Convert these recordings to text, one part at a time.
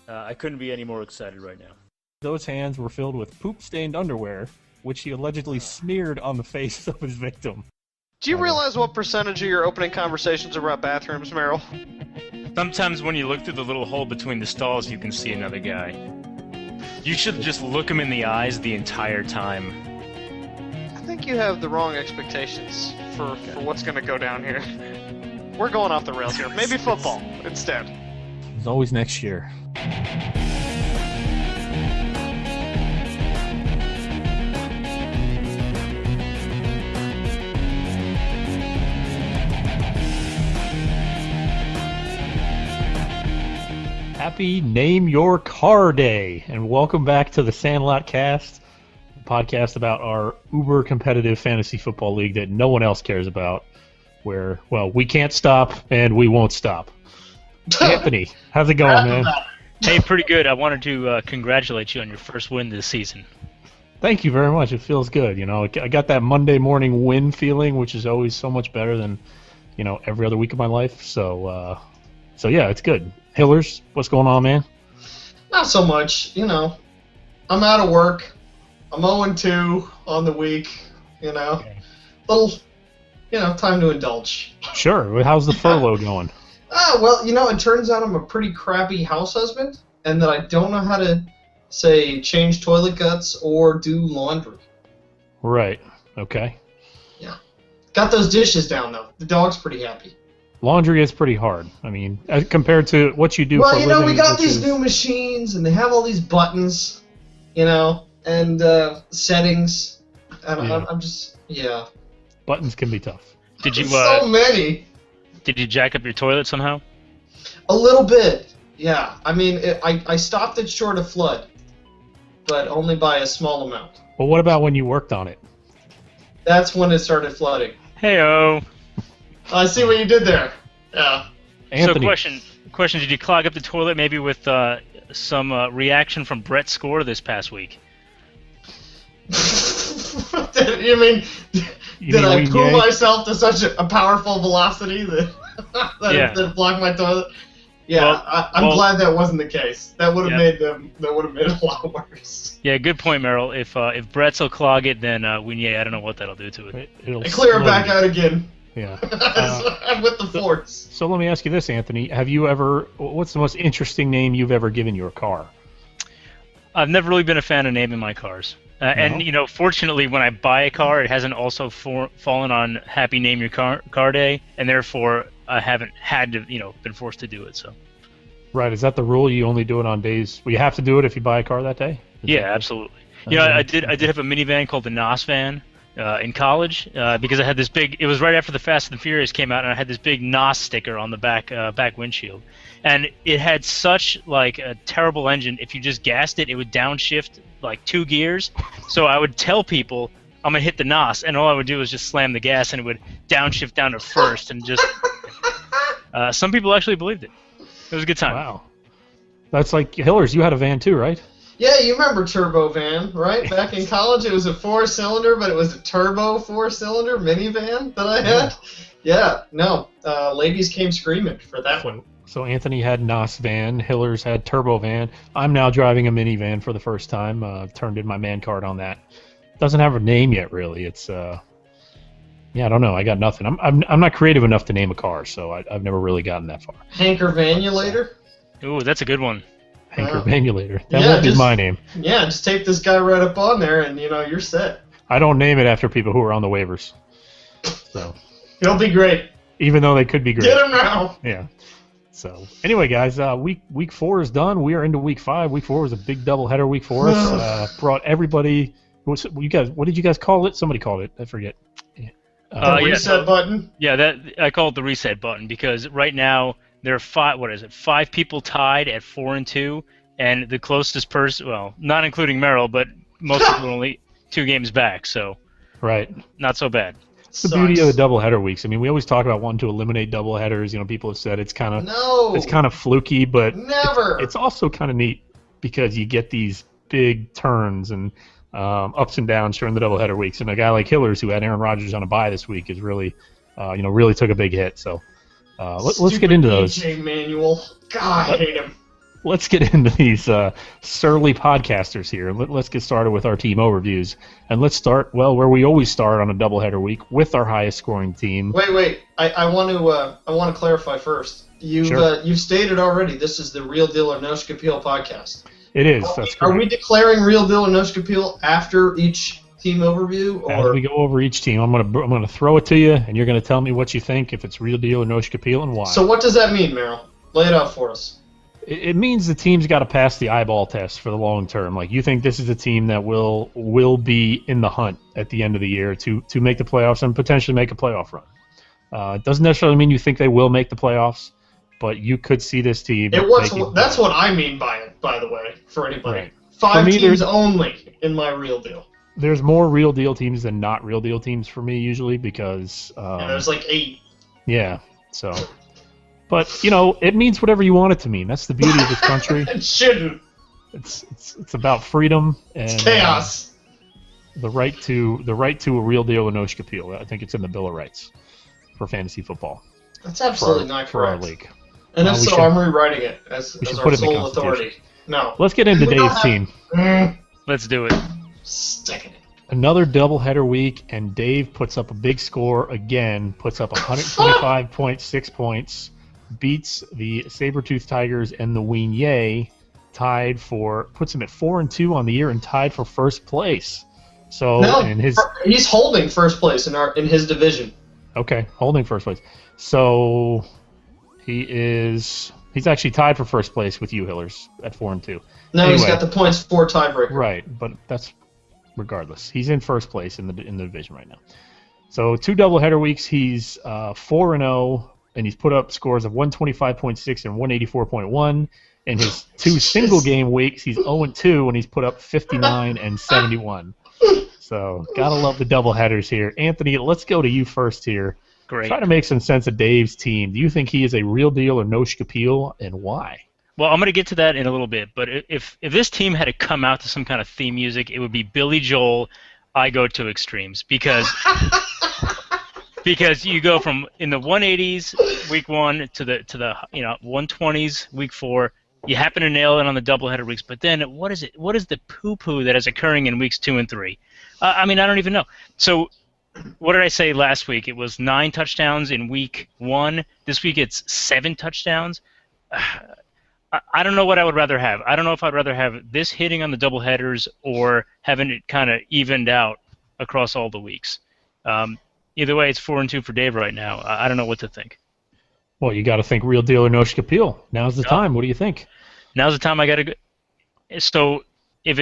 I couldn't be any more excited right now. Those hands were filled with poop-stained underwear, which he allegedly smeared on the face of his victim. Do you realize what percentage of your opening conversations are about bathrooms, Merrill? Sometimes when you look through the little hole between the stalls, you can see another guy. You should just look him in the eyes the entire time. I think you have the wrong expectations for what's going to go down here. We're going off the rails here. Maybe football instead. It's always next year. Happy Name Your Car Day, and welcome back to the Sandlot Cast, a podcast about our uber competitive fantasy football league that no one else cares about, where, well, we can't stop and we won't stop. Anthony, how's it going, man? Hey, pretty good. I wanted to congratulate you on your first win this season. Thank you very much. It feels good. You know, I got that Monday morning win feeling, which is always so much better than, you know, every other week of my life. So yeah, it's good. Hillers, what's going on, man? Not so much, you know. I'm out of work. I'm 0-2 on the week, you know. Okay. Little, you know, time to indulge. Sure. How's the furlough going? Well, you know, it turns out I'm a pretty crappy house husband, and that I don't know how to, say, change toilet guts or do laundry. Right. Okay. Yeah. Got those dishes down, though. The dog's pretty happy. Laundry is pretty hard. I mean, compared to what you do for a living. Well, you know, we got which these is... new machines, and they have all these buttons, you know, and settings. And Yeah. I'm just, yeah. Buttons can be tough. Did you So many. Did you jack up your toilet somehow? A little bit, yeah. I mean, I stopped it short of flood, but only by a small amount. Well, what about when you worked on it? That's when it started flooding. Hey-o. I see what you did there. Yeah. Anthony. So question, did you clog up the toilet maybe with some reaction from Brett's score this past week? You mean, did I poo myself to such a powerful velocity that that blocked my toilet? Yeah, Well, I'm glad that wasn't the case. That would have made it a lot worse. Yeah, good point, Merrill. If Brett's will clog it, then I don't know what that'll do to it. It'll I clear it slow back you. out again. Yeah. With the force. So let me ask you this, Anthony. What's the most interesting name you've ever given your car? I've never really been a fan of naming my cars. And, you know, fortunately, when I buy a car, it hasn't also fallen on Happy Name Your Car Day, and therefore I haven't had to, you know, been forced to do it. So. Right. Is that the rule? You only do it on days? Well, you have to do it if you buy a car that day? Yeah, absolutely. You know, I did have a minivan called the NOS van in college because I had this big. It was right after the Fast and Furious came out, and I had this big NOS sticker on the back windshield, and it had such like a terrible engine. If you just gassed it, it would downshift like 2 gears. So I would tell people I'm gonna hit the NOS, and all I would do was just slam the gas, and it would downshift down to first, and just. Some people actually believed it. It was a good time. Wow. That's like Hillers. You had a van too, right? Yeah, you remember Turbo Van, right? Back in college, it was a 4-cylinder, but it was a turbo 4-cylinder minivan that I had. Yeah, no, ladies came screaming for that one. So Anthony had NOS van, Hillers had Turbo van. I'm now driving a minivan for the first time. Turned in my man card on that. Doesn't have a name yet, really. It's I don't know. I got nothing. I'm not creative enough to name a car, so I've never really gotten that far. Hanker Vanulator. Ooh, that's a good one. Hanker Vanulator. That won't be my name. Yeah, just tape this guy right up on there, and you know you're set. I don't name it after people who are on the waivers. So He'll be great. even though they could be great. Get him now. Yeah. So anyway, guys, week 4 is done. We are into week 5. Week 4 was a big doubleheader week for us. Brought everybody. What did you guys call it? Somebody called it. I forget. The reset button. Yeah, I call it the reset button because right now there are 5 people tied at 4-2, and the closest person, well, not including Merrill, but most people are only 2 games back, so right, not so bad. It's the beauty of the doubleheader weeks. I mean, we always talk about wanting to eliminate doubleheaders. You know, people have said it's kind of fluky, but it's also kind of neat because you get these big turns and ups and downs during the doubleheader weeks. And a guy like Hillers, who had Aaron Rodgers on a bye this week, is really, really took a big hit. So let's get into those. DJ Manuel. God, I hate him. let's get into these surly podcasters here. Let's get started with our team overviews. And let's start, well, where we always start on a doubleheader week, with our highest scoring team. Wait. I want to clarify first. You've stated already this is the Real Deal or No Schkapeel podcast. It is. That's correct. Are we declaring Real Deal or No Schkapeel after each team overview? Or? As we go over each team, I'm gonna throw it to you, and you're gonna tell me what you think, if it's Real Deal or No Schkapeel, and why. So what does that mean, Merrill? Lay it out for us. It means the team's got to pass the eyeball test for the long term. Like, you think this is a team that will be in the hunt at the end of the year to make the playoffs and potentially make a playoff run. It doesn't necessarily mean you think they will make the playoffs, but you could see this team. That's what I mean by it, by the way, for anybody. Right. 5 teams only in my Real Deal. There's more Real Deal teams than not Real Deal teams for me usually, because there's like 8. Yeah, so. But it means whatever you want it to mean. That's the beauty of this country. It shouldn't. It's about freedom and it's chaos. The right to a Real Deal or No Schkapeel. I think it's in the Bill of Rights for fantasy football. That's absolutely not correct. For our league. And if so, I'm rewriting it as our sole authority. No. Let's get into Dave's team. Let's do it. Stick it. Another doubleheader week, and Dave puts up a big score again. Puts up 125.6 points. Beats the Sabertooth Tigers and the Weenyay, puts him at 4-2 on the year and tied for first place. So he's holding first place in his division. Okay, holding first place. So he's actually tied for first place with you, Hillers, at 4-2. No, anyway, he's got the points for tiebreaker. Right, but that's regardless. He's in first place in the division right now. So 2 doubleheader weeks, he's 4-0. And he's put up scores of 125.6 and 184.1. In his 2 single-game weeks, he's 0-2, and he's put up 59 and 71. So, gotta love the doubleheaders here. Anthony, let's go to you first here. Great. Try to make some sense of Dave's team. Do you think he is a Real Deal or No Schkapeel, and why? Well, I'm going to get to that in a little bit, but if this team had to come out to some kind of theme music, it would be Billy Joel, I Go to Extremes, because... Because you go from in the 180s week 1 to the 120s week 4, you happen to nail it on the doubleheader weeks. But then what is it? What is the poo-poo that is occurring in weeks 2 and 3? I don't even know. So what did I say last week? It was 9 touchdowns in week 1. This week it's 7 touchdowns. I don't know what I would rather have. I don't know if I'd rather have this hitting on the doubleheaders or having it kind of evened out across all the weeks. Either way, it's 4-2 for Dave right now. I don't know what to think. Well, you got to think Real Deal or No Schkapeel. Now's the time. What do you think? Now's the time. I got to go. So if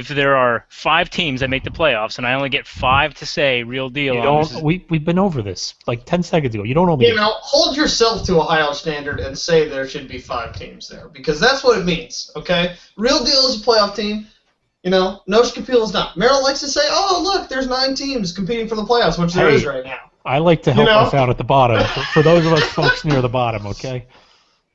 there are 5 teams that make the playoffs, and I only get 5 to say Real Deal. We've been over this like 10 seconds ago. You don't know. Hold yourself to a higher standard and say there should be 5 teams there, because that's what it means. Okay, Real Deal is a playoff team. No Schkapeel is not. Merrill likes to say, "Oh, look, there's 9 teams competing for the playoffs," which there is right now. I like to help us out at the bottom. For those of us folks near the bottom, okay?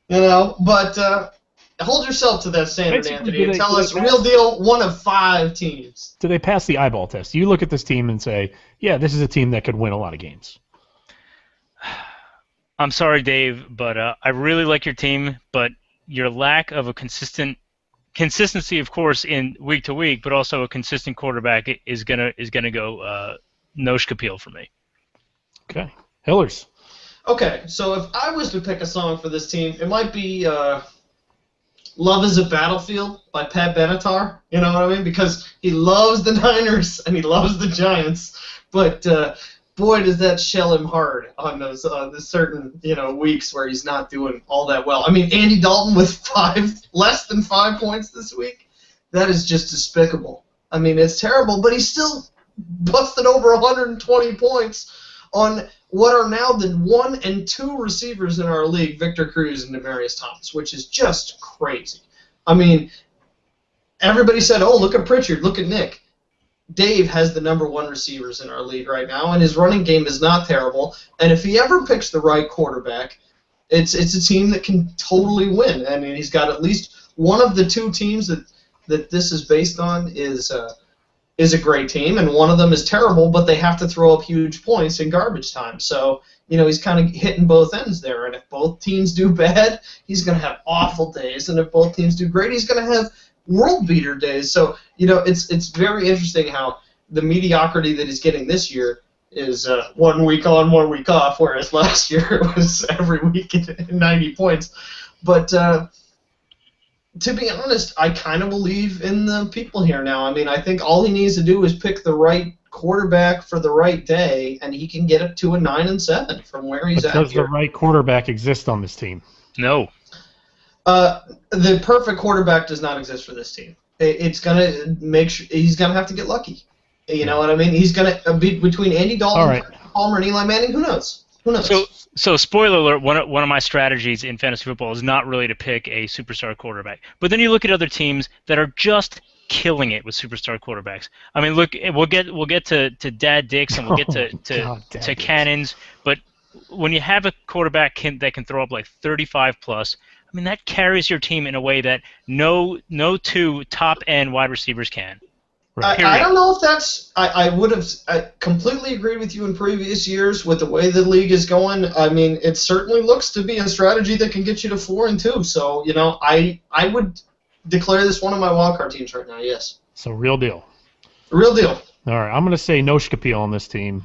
But hold yourself to that standard, Anthony, and tell us Real Deal, 1 of 5 teams. Do they pass the eyeball test? You look at this team and say, yeah, this is a team that could win a lot of games. I'm sorry, Dave, but I really like your team, but your lack of a consistency, of course, in week to week, but also a consistent quarterback is gonna go No Schkapeel for me. Okay, Hillers. Okay, so if I was to pick a song for this team, it might be "Love Is a Battlefield" by Pat Benatar. You know what I mean? Because he loves the Niners and he loves the Giants, but boy, does that shell him hard on those certain weeks where he's not doing all that well. I mean, Andy Dalton with less than 5 points this week, that is just despicable. I mean, it's terrible, but he still busted over 120 points on what are now the 1 and 2 receivers in our league, Victor Cruz and Demaryius Thomas, which is just crazy. I mean, everybody said, "Oh, look at Pritchard, look at Nick." Dave has the number 1 receivers in our league right now, and his running game is not terrible. And if he ever picks the right quarterback, it's a team that can totally win. I mean, he's got at least one of the 2 teams that this is based on is a great team, and one of them is terrible, but they have to throw up huge points in garbage time. So, he's kind of hitting both ends there. And if both teams do bad, he's going to have awful days. And if both teams do great, he's going to have world beater days. So, it's very interesting how the mediocrity that he's getting this year is 1 week on, 1 week off, whereas last year it was every week at 90 points. But to be honest, I kind of believe in the people here now. I mean, I think all he needs to do is pick the right quarterback for the right day, and he can get it to a 9-7 from where he's at. Does the right quarterback exist on this team? No. The perfect quarterback does not exist for this team. It's gonna he's gonna have to get lucky. You know what I mean? He's gonna be between Andy Dalton, Palmer, and Eli Manning. Who knows? So spoiler alert, one of my strategies in fantasy football is not really to pick a superstar quarterback. But then you look at other teams that are just killing it with superstar quarterbacks. I mean, look, we'll get to Dad Dix and we'll get to Cannons, but when you have a quarterback that can throw up like 35 plus, I mean, that carries your team in a way that no two top-end wide receivers can. I don't know if that's. I would have completely agreed with you in previous years with the way the league is going. I mean, it certainly looks to be a strategy that can get you to 4-2. So, I would declare this one of my wildcard teams right now. Yes. So real deal. Real deal. All right, I'm going to say no Schkapeel on this team.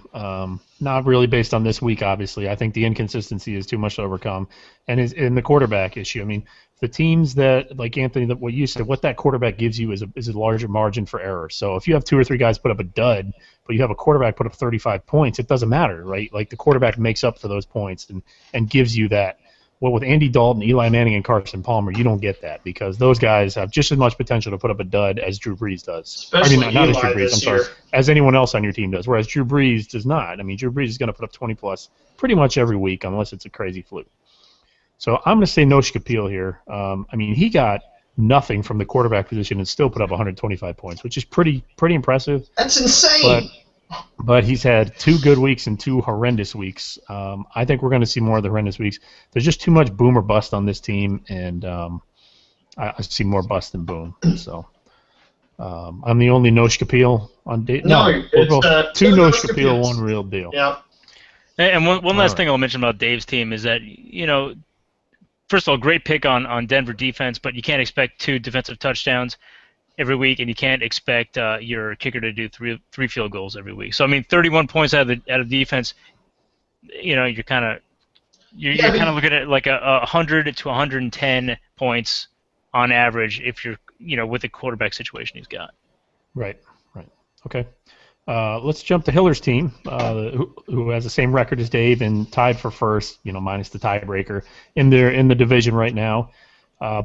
Not really based on this week, obviously. I think the inconsistency is too much to overcome, and is in the quarterback issue. I mean, the teams that, like Anthony, what you said, what that quarterback gives you is a larger margin for error. So if you have 2 or 3 guys put up a dud, but you have a quarterback put up 35 points, it doesn't matter, right? Like the quarterback makes up for those points and gives you that. Well, with Andy Dalton, Eli Manning, and Carson Palmer, you don't get that because those guys have just as much potential to put up a dud as Drew Brees does. Especially not as Drew Brees, I'm sorry, as anyone else on your team does, whereas Drew Brees does not. I mean, Drew Brees is going to put up 20-plus pretty much every week unless it's a crazy fluke. So I'm going to say no Schkapeel here. I mean, he got nothing from the quarterback position and still put up 125 points, which is pretty impressive. That's insane. But he's had 2 good weeks and 2 horrendous weeks. I think we're going to see more of the horrendous weeks. There's just too much boom or bust on this team, and I see more bust than boom. So I'm the only no Schkapeel on day. No, it's 2 no Schkapeel, 1 real deal. Yeah. And one last thing I'll mention about Dave's team is that, first of all, great pick on Denver defense, but you can't expect 2 defensive touchdowns every week, and you can't expect your kicker to do three field goals every week. So I mean, 31 points out of defense. You're kind of looking at like 100 to 110 points on average if you're with the quarterback situation he's got. Right. Okay. Let's jump to Hiller's team, who has the same record as Dave and tied for first, minus the tiebreaker in the division right now.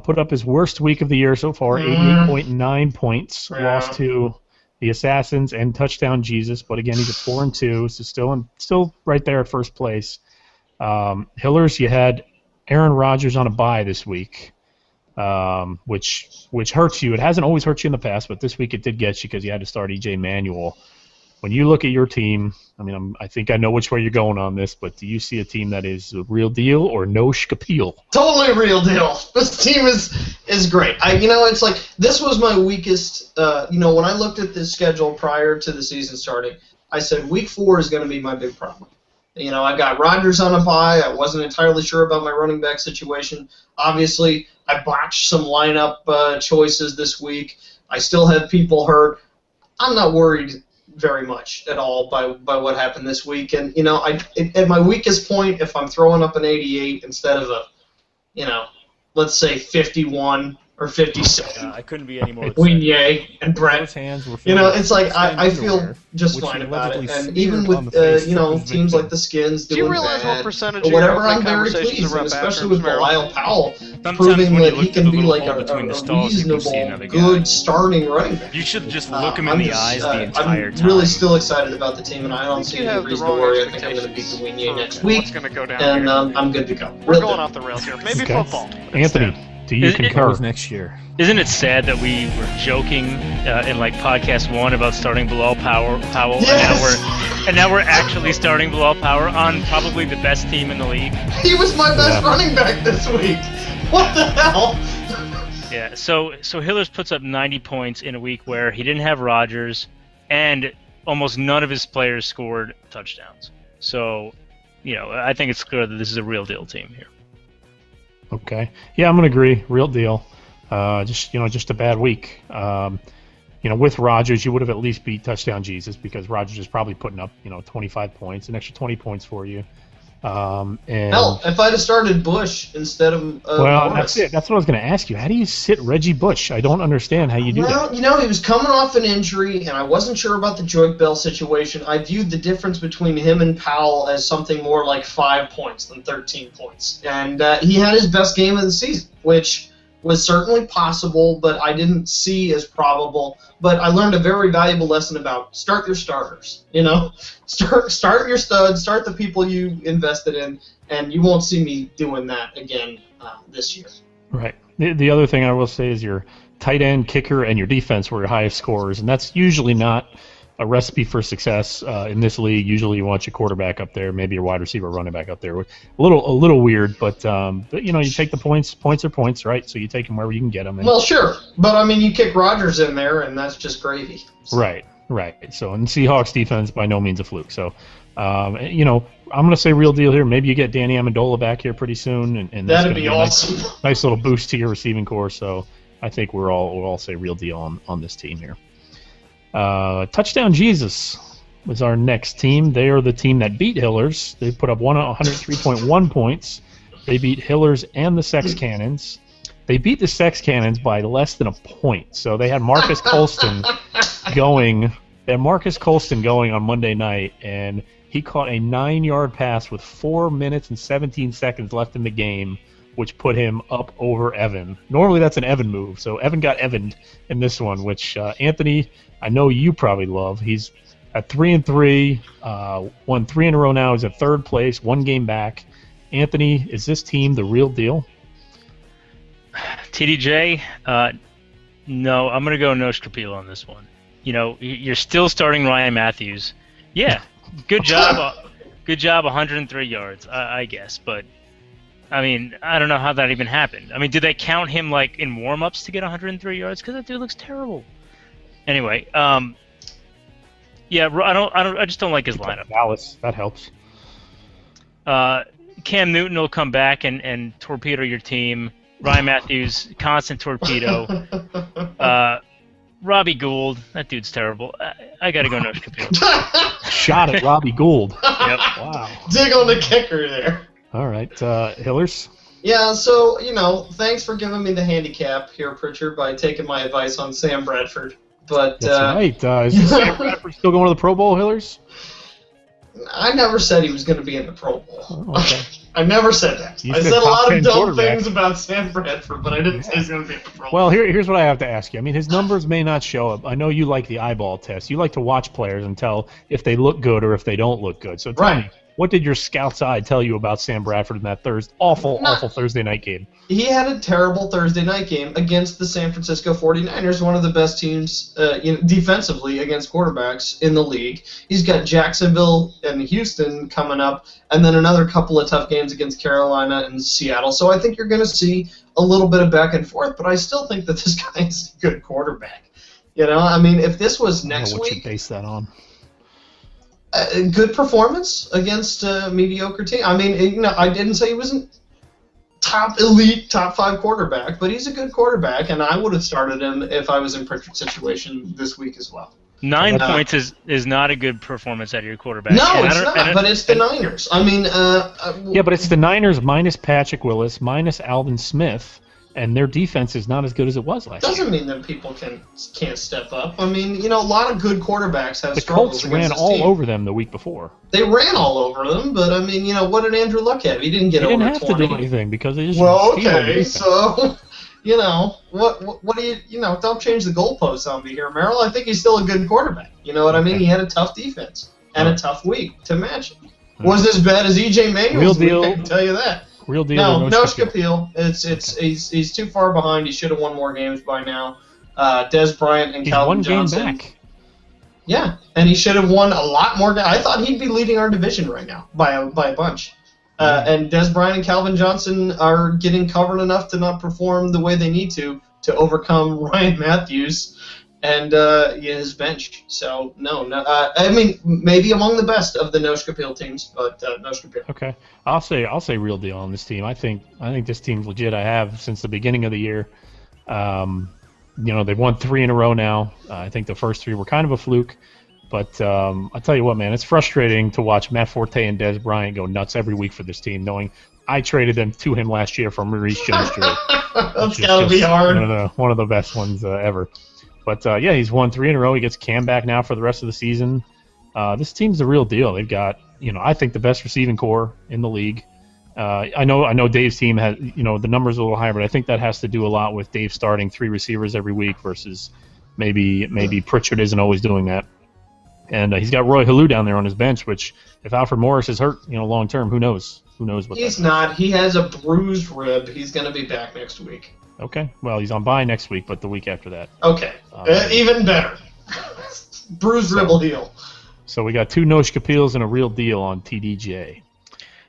Put up his worst week of the year so far, 88.9 points. Yeah. Lost to the Assassins and Touchdown Jesus, but again he's at 4-2, so still right there at first place. Hillers, you had Aaron Rodgers on a bye this week, which hurts you. It hasn't always hurt you in the past, but this week it did get you because you had to start E.J. Manuel. When you look at your team, I mean, I think I know which way you're going on this, but do you see a team that is a real deal or no Schkapeel? Totally real deal. This team is great. It's like this was my weakest. When I looked at this schedule prior to the season starting, I said week 4 is going to be my big problem. I got Rodgers on a bye. I wasn't entirely sure about my running back situation. Obviously, I botched some lineup choices this week. I still have people hurt. I'm not worried very much at all by what happened this week. And, at my weakest point, if I'm throwing up an 88 instead of a, let's say 51 or 57. I couldn't be any more Wigné and Brett. It's like I feel just fine about it. And even with teams like the Skins doing bad, or whatever, I'm very pleased, and especially with Bilal Powell proving that he can be like a reasonable, good starting running back. You should just look him in the eyes the entire time. I'm really still excited about the team, and I don't see any reason to worry. I think I'm going to beat the Wigné next week, and I'm good to go. We're going off the rails here. Maybe football. Anthony. Do you concur? Next year. Isn't it sad that we were joking in like podcast 1 about starting Bilal Powell, yes! and now we're actually starting Bilal Powell on probably the best team in the league? He was my best running back this week. What the hell? Yeah. So Hillers puts up 90 points in a week where he didn't have Rodgers, and almost none of his players scored touchdowns. So I think it's clear that this is a real deal team here. Okay. Yeah, I'm gonna agree. Real deal. Just a bad week. With Rodgers, you would have at least beat Touchdown Jesus because Rodgers is probably putting up 25 points, an extra 20 points for you. Hell, if I'd have started Bush instead of well, Morris. that's it. That's what I was going to ask you. How do you sit Reggie Bush? I don't understand how you do that. Well, he was coming off an injury, and I wasn't sure about the Joik Bell situation. I viewed the difference between him and Powell as something more like 5 points than 13 points. And he had his best game of the season, which was certainly possible, but I didn't see as probable. But I learned a very valuable lesson about start your starters. Start your studs, start the people you invested in, and you won't see me doing that again this year. Right. The other thing I will say is your tight end, kicker, and your defense were your highest scorers, and that's usually not a recipe for success in this league. Usually you want your quarterback up there, maybe your wide receiver, running back up there. A little weird, but you take the points. Points are points, right? So you take them wherever you can get them. Well, sure, but you kick Rodgers in there, and that's just gravy. So. Right. So, and Seahawks defense by no means a fluke. So, I'm going to say real deal here. Maybe you get Danny Amendola back here pretty soon, and that'd be awesome. Nice little boost to your receiving core. So, I think we'll all say real deal on this team here. Touchdown Jesus was our next team. They are the team that beat Hillers. They put up 103.1 points. They beat Hillers and the Sex Cannons. They beat the Sex Cannons by less than a point. So they had Marcus Colston going. They had Marcus Colston going on Monday night, and he caught a 9-yard pass with 4 minutes and 17 seconds left in the game, which put him up over Evan. Normally that's an Evan move, so Evan got Evaned in this one, which Anthony, I know you probably love. He's at 3-3, won 3 in a row now. He's at third place, 1 game back. Anthony, is this team the real deal? TDJ, no, I'm going to go No Schkapeel on this one. You're still starting Ryan Matthews. Yeah, good job. Good job, 103 yards, I guess, but I don't know how that even happened. Did they count him in warm-ups to get 103 yards? Because that dude looks terrible. Anyway, yeah, I just don't like his lineup. Dallas, that helps. Cam Newton will come back and torpedo your team. Ryan Matthews, constant torpedo. Robbie Gould, that dude's terrible. I got to go No Schkapeel. Shot at Robbie Gould. Yep. Wow. Dig on the kicker there. All right, Hillers? Yeah, so, thanks for giving me the handicap here, Pritchard, by taking my advice on Sam Bradford. But that's right. Is Sam Bradford still going to the Pro Bowl, Hillers? I never said he was going to be in the Pro Bowl. Oh, okay. I never said that. I said a lot of dumb things about Sam Bradford, but I didn't say he's going to be in the Pro Bowl. Well, here's what I have to ask you. His numbers may not show up. I know you like the eyeball test. You like to watch players and tell if they look good or if they don't look good. So tell me, what did your scout's eye tell you about Sam Bradford in that awful Thursday night game? He had a terrible Thursday night game against the San Francisco 49ers, one of the best teams defensively against quarterbacks in the league. He's got Jacksonville and Houston coming up, and then another couple of tough games against Carolina and Seattle. So I think you're going to see a little bit of back and forth, but I still think that this guy is a good quarterback. If this was next week... What you base that on? Good performance against a mediocre team. I didn't say he wasn't top 5 quarterback, but he's a good quarterback, and I would have started him if I was in Pritchard's situation this week as well. 9 points is not a good performance out of your quarterback. No, it's not, but it's the Niners. Yeah, but it's the Niners minus Patrick Willis, minus Alvin Smith, and their defense is not as good as it was last year. Doesn't mean that people can't step up. A lot of good quarterbacks have The struggles Colts ran all over them the week before. They ran all over them, but what did Andrew Luck have? He didn't get over 20. He didn't have to do anything because they just so what do you don't change the goalposts on me here, Merrill. I think he's still a good quarterback. You know what I mean? He had a tough defense and a tough week to match it. Wasn't as bad as EJ Manuel's week, I can tell you that. Real deal. No Schkapeel. He's too far behind. He should have won more games by now. Des Bryant and Calvin Johnson. 1 game back. Yeah, and he should have won a lot more. I thought he'd be leading our division right now by a bunch. And Des Bryant and Calvin Johnson are getting covered enough to not perform the way they need to overcome Ryan Matthews and his bench. So no. I mean, maybe among the best of the No Schkapeel teams, but No Schkapeel. Okay, I'll say real deal on this team. I think this team's legit. I have since the beginning of the year. They've won 3 in a row now. I think the first 3 were kind of a fluke. But I'll tell you what, man, it's frustrating to watch Matt Forte and Des Bryant go nuts every week for this team, knowing I traded them to him last year for Maurice Jones-Drew. That's got to be hard. One of the best ones ever. But, he's won 3 in a row. He gets Cam back now for the rest of the season. This team's the real deal. They've got, I think the best receiving core in the league. I know Dave's team has, the numbers are a little higher, but I think that has to do a lot with Dave starting 3 receivers every week versus maybe Pritchard isn't always doing that. And he's got Roy Halou down there on his bench, which if Alfred Morris is hurt, long term, who knows? Who knows what? He's not. He has a bruised rib. He's going to be back next week. Okay. Well, he's on bye next week, but the week after that. Okay. Even better. Bruised rib will heal. So we got 2 No Schkapeels and a real deal on TDJ.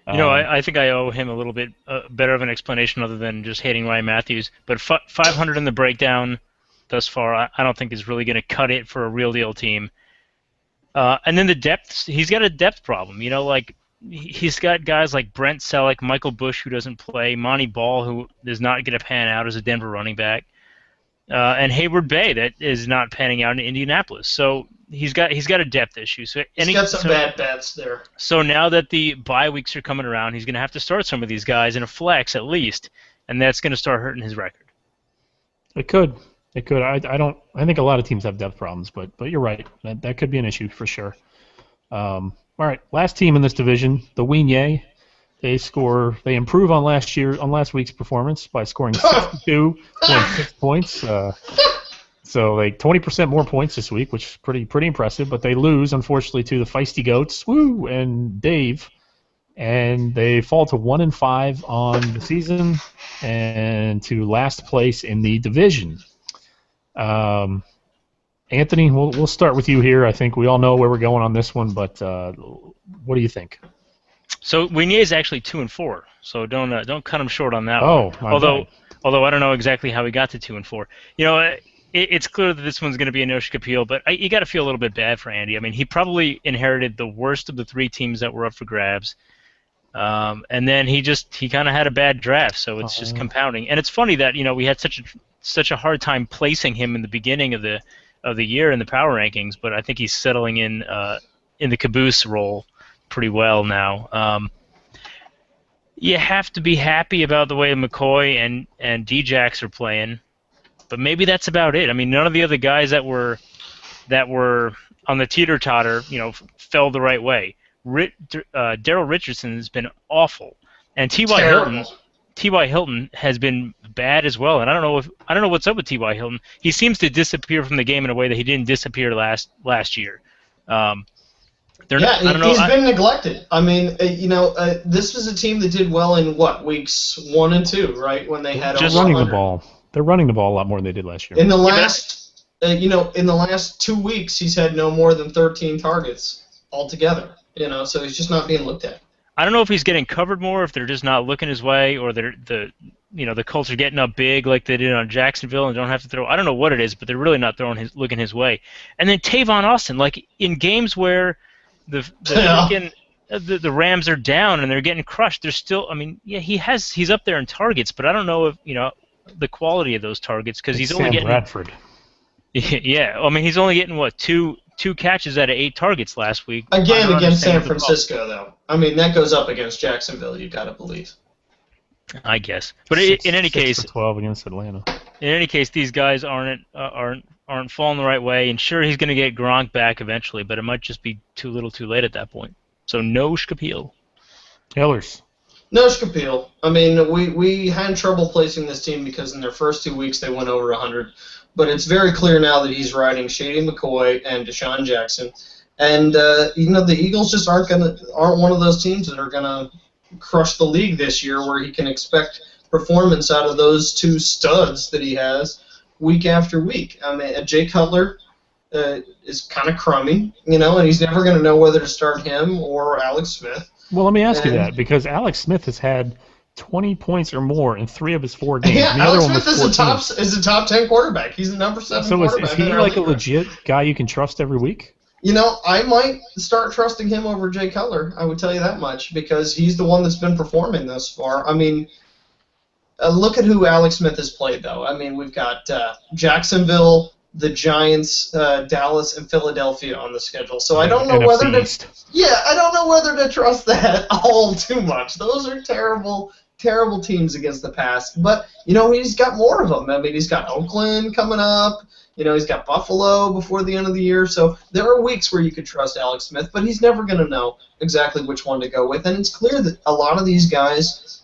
I think I owe him a little bit better of an explanation other than just hating Ryan Matthews. But 500 in the breakdown thus far, I don't think is really going to cut it for a real deal team. And then the depth, he's got a depth problem. He's got guys like Brent Selleck, Michael Bush, who doesn't play, Monty Ball, who is not going to pan out as a Denver running back, and Hayward Bay, that is not panning out in Indianapolis. So he's got a depth issue. So he's got some bad bets there. So now that the bye weeks are coming around, he's going to have to start some of these guys in a flex at least, and that's going to start hurting his record. It could. I think a lot of teams have depth problems, but you're right. That could be an issue for sure. All right, last team in this division, the Weenyay. They improve on last week's performance by scoring 62.6 points. So 20% more points this week, which is pretty impressive. But they lose, unfortunately, to the Feisty Goats, and Dave, and they fall to 1-5 on the season and to last place in the division. Anthony, we'll start with you here. I think we all know where we're going on this one, but what do you think? So Weenyay is actually 2-4, so don't cut him short on that one. Although I don't know exactly how he got to 2-4. It's clear that this one's going to be a No Schkapeel, but you got to feel a little bit bad for Andy. I mean, he probably inherited the worst of the 3 teams that were up for grabs. And then he kind of had a bad draft, so it's just compounding. And it's funny that we had such a hard time placing him in the beginning of the year in the power rankings, but I think he's settling in the caboose role pretty well now. You have to be happy about the way McCoy and D-Jax are playing, but maybe that's about it. I mean, none of the other guys that were on the teeter-totter, fell the right way. Daryl Richardson has been awful, and T.Y. Hilton has been bad as well. And I don't know what's up with T.Y. Hilton. He seems to disappear from the game in a way that he didn't disappear last year. He's been neglected. I mean, this was a team that did well in weeks 1 and 2, right? When they had just running the ball. They're running the ball a lot more than they did last year. In the last 2 weeks, he's had no more than 13 targets altogether. So he's just not being looked at. I don't know if he's getting covered more, if they're just not looking his way, or the Colts are getting up big like they did on Jacksonville and don't have to throw. I don't know what it is, but they're really not looking his way. And then Tavon Austin, like in games where the Rams are down and they're getting crushed, they're still. I mean, yeah, he's up there in targets, but I don't know if the quality of those targets because he's only getting Bradford. Yeah, I mean he's only getting two catches out of 8 targets last week. Again, against San Francisco, though. I mean, that goes up against Jacksonville, you got to believe. I guess. But in any case... 12 against Atlanta. In any case, these guys aren't falling the right way, and sure, he's going to get Gronk back eventually, but it might just be too little too late at that point. So, no Schkapeel. Hillers. No Schkapeel. I mean, we had trouble placing this team because in their first 2 weeks they went over 100. But it's very clear now that he's riding Shady McCoy and Deshaun Jackson, and the Eagles just aren't one of those teams that are gonna crush the league this year, where he can expect performance out of those 2 studs that he has week after week. I mean, Jay Cutler is kind of crummy, and he's never gonna know whether to start him or Alex Smith. Well, let me ask you that, because Alex Smith has had 20 points or more in 3 of his 4 games. Yeah, and the Alex other one Smith is a top 10 quarterback. He's the number 7 quarterback. So is he like a legit guy you can trust every week? You know, I might start trusting him over Jay Cutler. I would tell you that much because he's the one that's been performing thus far. I mean, look at who Alex Smith has played, though. I mean, we've got Jacksonville, the Giants, Dallas, and Philadelphia on the schedule. So I don't know whether to trust that all too much. Those are terrible teams against the pass. But, you know, he's got more of them. I mean, he's got Oakland coming up. You know, he's got Buffalo before the end of the year. So there are weeks where you could trust Alex Smith, but he's never going to know exactly which one to go with. And it's clear that a lot of these guys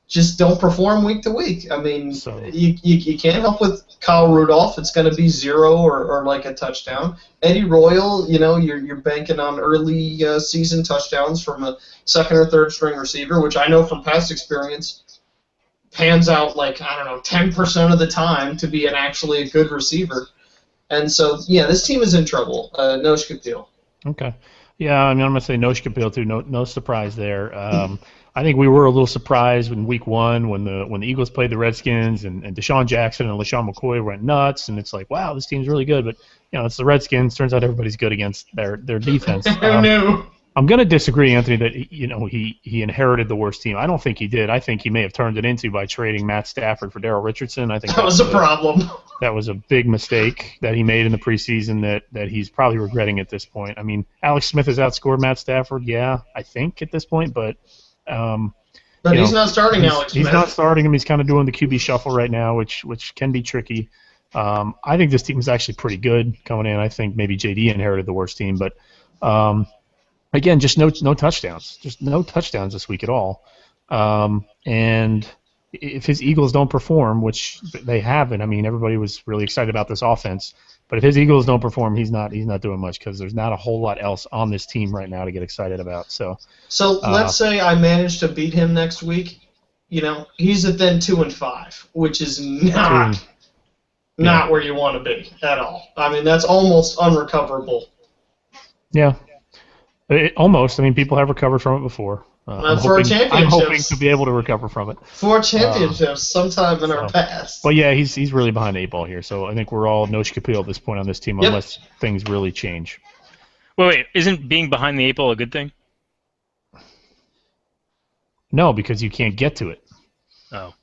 just don't perform week to week. I mean, you can't help with Kyle Rudolph. It's going to be 0 or like a touchdown. Eddie Royal, you know, you're banking on early season touchdowns from a second or third string receiver, which I know from past experience pans out like, I don't know, 10% of the time to be actually a good receiver. And so, yeah, this team is in trouble. No Schkapeel. Okay. Yeah, I mean, I'm going to say no Schkapeel, too. No surprise there. I think we were a little surprised in Week 1 when the Eagles played the Redskins and Deshaun Jackson and LaShawn McCoy went nuts, and it's like, wow, this team's really good. But, you know, it's the Redskins. Turns out everybody's good against their defense. Who knew? I'm going to disagree, Anthony, that he inherited the worst team. I don't think he did. I think he may have turned it into by trading Matt Stafford for Darryl Richardson. I think that was a problem. That was a big mistake that he made in the preseason that he's probably regretting at this point. I mean, Alex Smith has outscored Matt Stafford, yeah, I think at this point, but he's not starting Alex Smith. He's not starting him. He's kind of doing the QB shuffle right now, which can be tricky. I think this team is actually pretty good coming in. I think maybe JD inherited the worst team, but again, just no touchdowns. Just no touchdowns this week at all. And if his Eagles don't perform, which they haven't, I mean, everybody was really excited about this offense. But if his Eagles don't perform, he's not doing much because there's not a whole lot else on this team right now to get excited about. So let's say I manage to beat him next week. You know, he's at then 2-5, which is not where you want to be at all. I mean, that's almost unrecoverable. Yeah. Almost. I mean, people have recovered from it before. I'm hoping to be able to recover from it. 4 championships sometime in our past. But yeah, he's really behind the 8 ball here. So I think we're all no Schkapeel at this point on this team unless things really change. Wait, isn't being behind the 8 ball a good thing? No, because you can't get to it. Oh.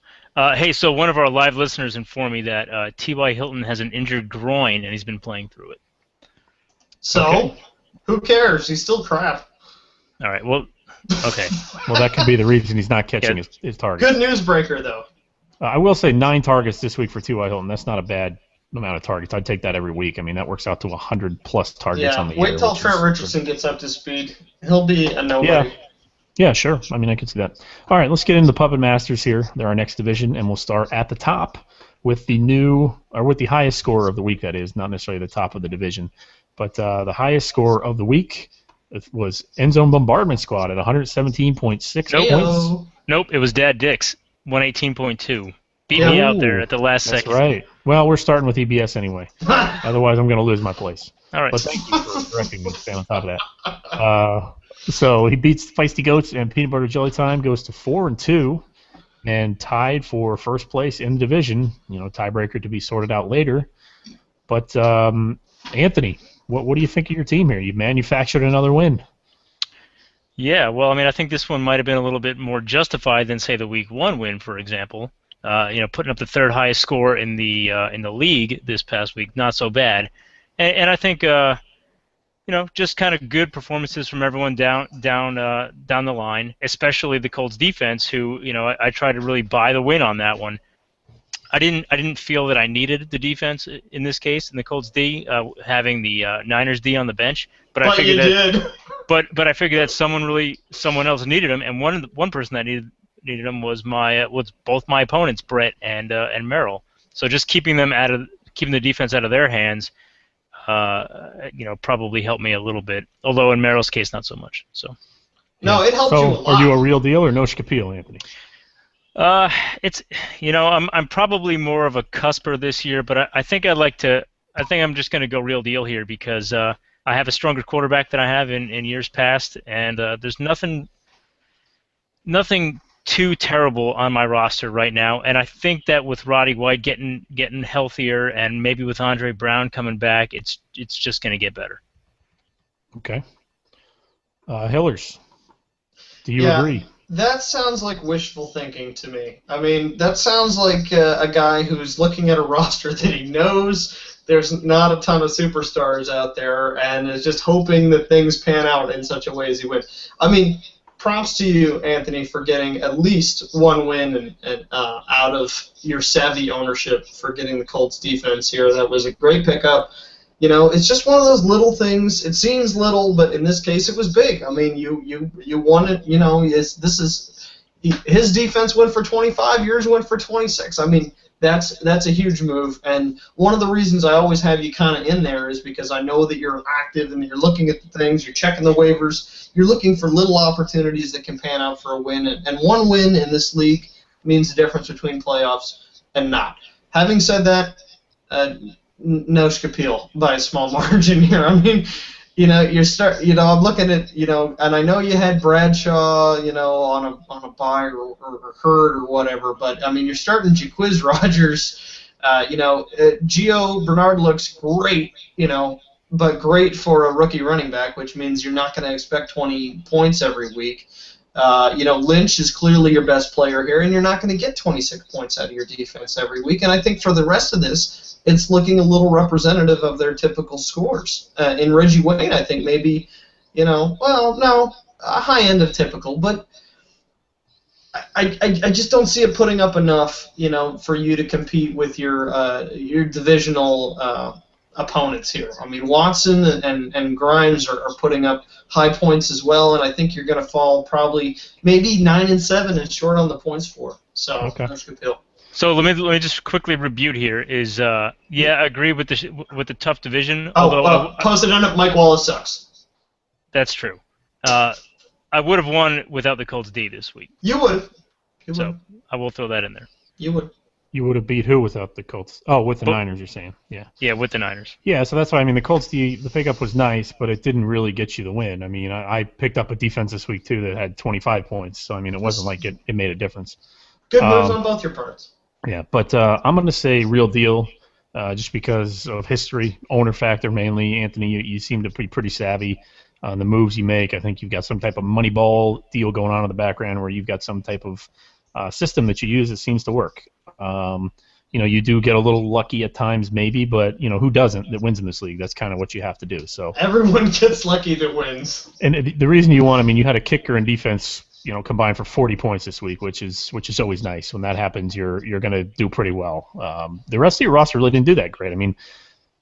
Hey, so one of our live listeners informed me that T.Y. Hilton has an injured groin and he's been playing through it. So, who cares? He's still crap. All right, well, okay. Well, that could be the reason he's not catching his targets. Good newsbreaker, though. I will say 9 targets this week for T.Y. Hilton. That's not a bad amount of targets. I'd take that every week. I mean, that works out to 100-plus targets on the year. Wait till Trent Richardson gets up to speed. He'll be a nobody. Yeah, sure. I mean, I could see that. All right, let's get into the Puppet Masters here. They're our next division, and we'll start at the top with with the highest score of the week, that is, not necessarily the top of the division. But the highest score of the week was End Zone Bombardment Squad at 117.6 points. Nope, it was Dad Dix, 118.2. Beat me out there at the last second. That's right. Well, we're starting with EBS anyway. Otherwise, I'm going to lose my place. All right. But thank you for correcting me to stay on top of that. So he beats Feisty Goats, and Peanut Butter Jelly Time goes to 4-2 and tied for first place in the division. You know, tiebreaker to be sorted out later. But, Anthony, what do you think of your team here? You manufactured another win. Yeah, well, I mean, I think this one might have been a little bit more justified than, say, the Week 1 win, for example. Putting up the third highest score in the league this past week, not so bad. And I think, just kind of good performances from everyone down the line, especially the Colts defense, who, I tried to really buy the win on that one. I didn't feel that I needed the defense in this case, in the Colts D, having the Niners D on the bench. But I figured I figured that someone else needed him, and one person that needed him was both my opponents, Brett and Merrill. So just keeping the defense out of their hands, probably helped me a little bit. Although in Merrill's case, not so much. So. No, it helped you a lot. Are you a real deal or no Schkapeel, Anthony? I'm probably more of a cusper this year, but I think I'm just going to go real deal here because I have a stronger quarterback than I have in years past, and there's nothing too terrible on my roster right now, and I think that with Roddy White getting healthier, and maybe with Andre Brown coming back, it's just going to get better. Okay. Hillers, do you agree? That sounds like wishful thinking to me. I mean, that sounds like a guy who's looking at a roster that he knows there's not a ton of superstars out there, and is just hoping that things pan out in such a way as he would. I mean, props to you, Anthony, for getting at least one win and out of your savvy ownership for getting the Colts defense here. That was a great pickup. You know, it's just one of those little things. It seems little, but in this case, it was big. I mean, you won it. You know, his defense went for 25. Yours went for 26. I mean, that's a huge move. And one of the reasons I always have you kind of in there is because I know that you're active and you're looking at the things, you're checking the waivers, you're looking for little opportunities that can pan out for a win. And one win in this league means the difference between playoffs and not. Having said that. No Schkapeel by a small margin here. I mean, you know, I'm looking at, you know, and I know you had Bradshaw, you know, on a bye or hurt or whatever, but I mean, you're starting Jaquiz Rogers. You know, Gio Bernard looks great, you know, but great for a rookie running back, which means you're not going to expect 20 points every week. You know, Lynch is clearly your best player here, and you're not going to get 26 points out of your defense every week. And I think for the rest of this, it's looking a little representative of their typical scores. In Reggie Wayne, I think maybe, you know, well, no, a high end of typical, but I just don't see it putting up enough, you know, for you to compete with your divisional opponents here. I mean, Watson and Grimes are putting up high points as well, and I think you're going to fall probably maybe 9 and 7 and short on the points for. So, okay. No Schkapeel. So let me just quickly rebuke here. I agree with the tough division. Posted on it. Mike Wallace sucks. That's true. I would have won without the Colts D this week. You would. So I will throw that in there. You would. You would have beat who without the Colts? Oh, with the Niners, you're saying? Yeah. Yeah, with the Niners. Yeah, so that's why I mean the Colts the pickup was nice, but it didn't really get you the win. I mean, I picked up a defense this week too that had 25 points, so I mean it wasn't like it made a difference. Good moves on both your parts. Yeah, but I'm going to say real deal, just because of history, owner factor mainly. Anthony, you seem to be pretty savvy on the moves you make. I think you've got some type of money ball deal going on in the background where you've got some type of system that you use that seems to work. You know, you do get a little lucky at times maybe, but, you know, who doesn't that wins in this league? That's kind of what you have to do. So everyone gets lucky that wins. And the reason you won, I mean, you had a kicker and defense, you know, combined for 40 points this week, which is always nice. When that happens, you're going to do pretty well. The rest of your roster really didn't do that great. I mean,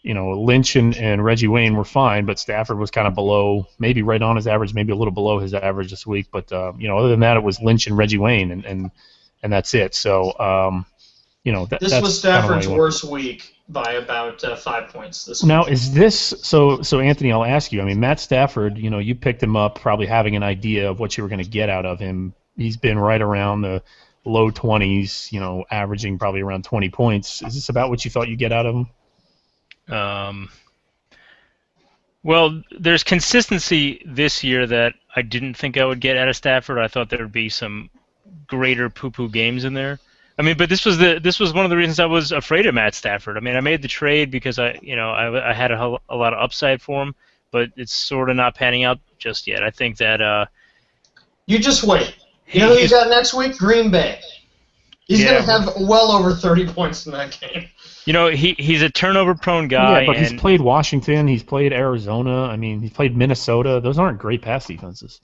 you know, Lynch and Reggie Wayne were fine, but Stafford was kind of below, maybe right on his average, maybe a little below his average this week. But you know, other than that, it was Lynch and Reggie Wayne, and that's it. So you know, this was Stafford's worst week by about 5 points this week. Now, is this so Anthony, I'll ask you. I mean, Matt Stafford, you know, you picked him up probably having an idea of what you were going to get out of him. He's been right around the low 20s, you know, averaging probably around 20 points. Is this about what you thought you'd get out of him? Well, there's consistency this year that I didn't think I would get out of Stafford. I thought there would be some greater poo-poo games in there. I mean, but this was one of the reasons I was afraid of Matt Stafford. I mean, I made the trade because I had a lot of upside for him, but it's sort of not panning out just yet. I think that you just wait. You know who you got next week? Green Bay. He's going to have well over 30 points in that game. You know, he's a turnover-prone guy. Yeah, but he's played Washington. He's played Arizona. I mean, he's played Minnesota. Those aren't great pass defenses.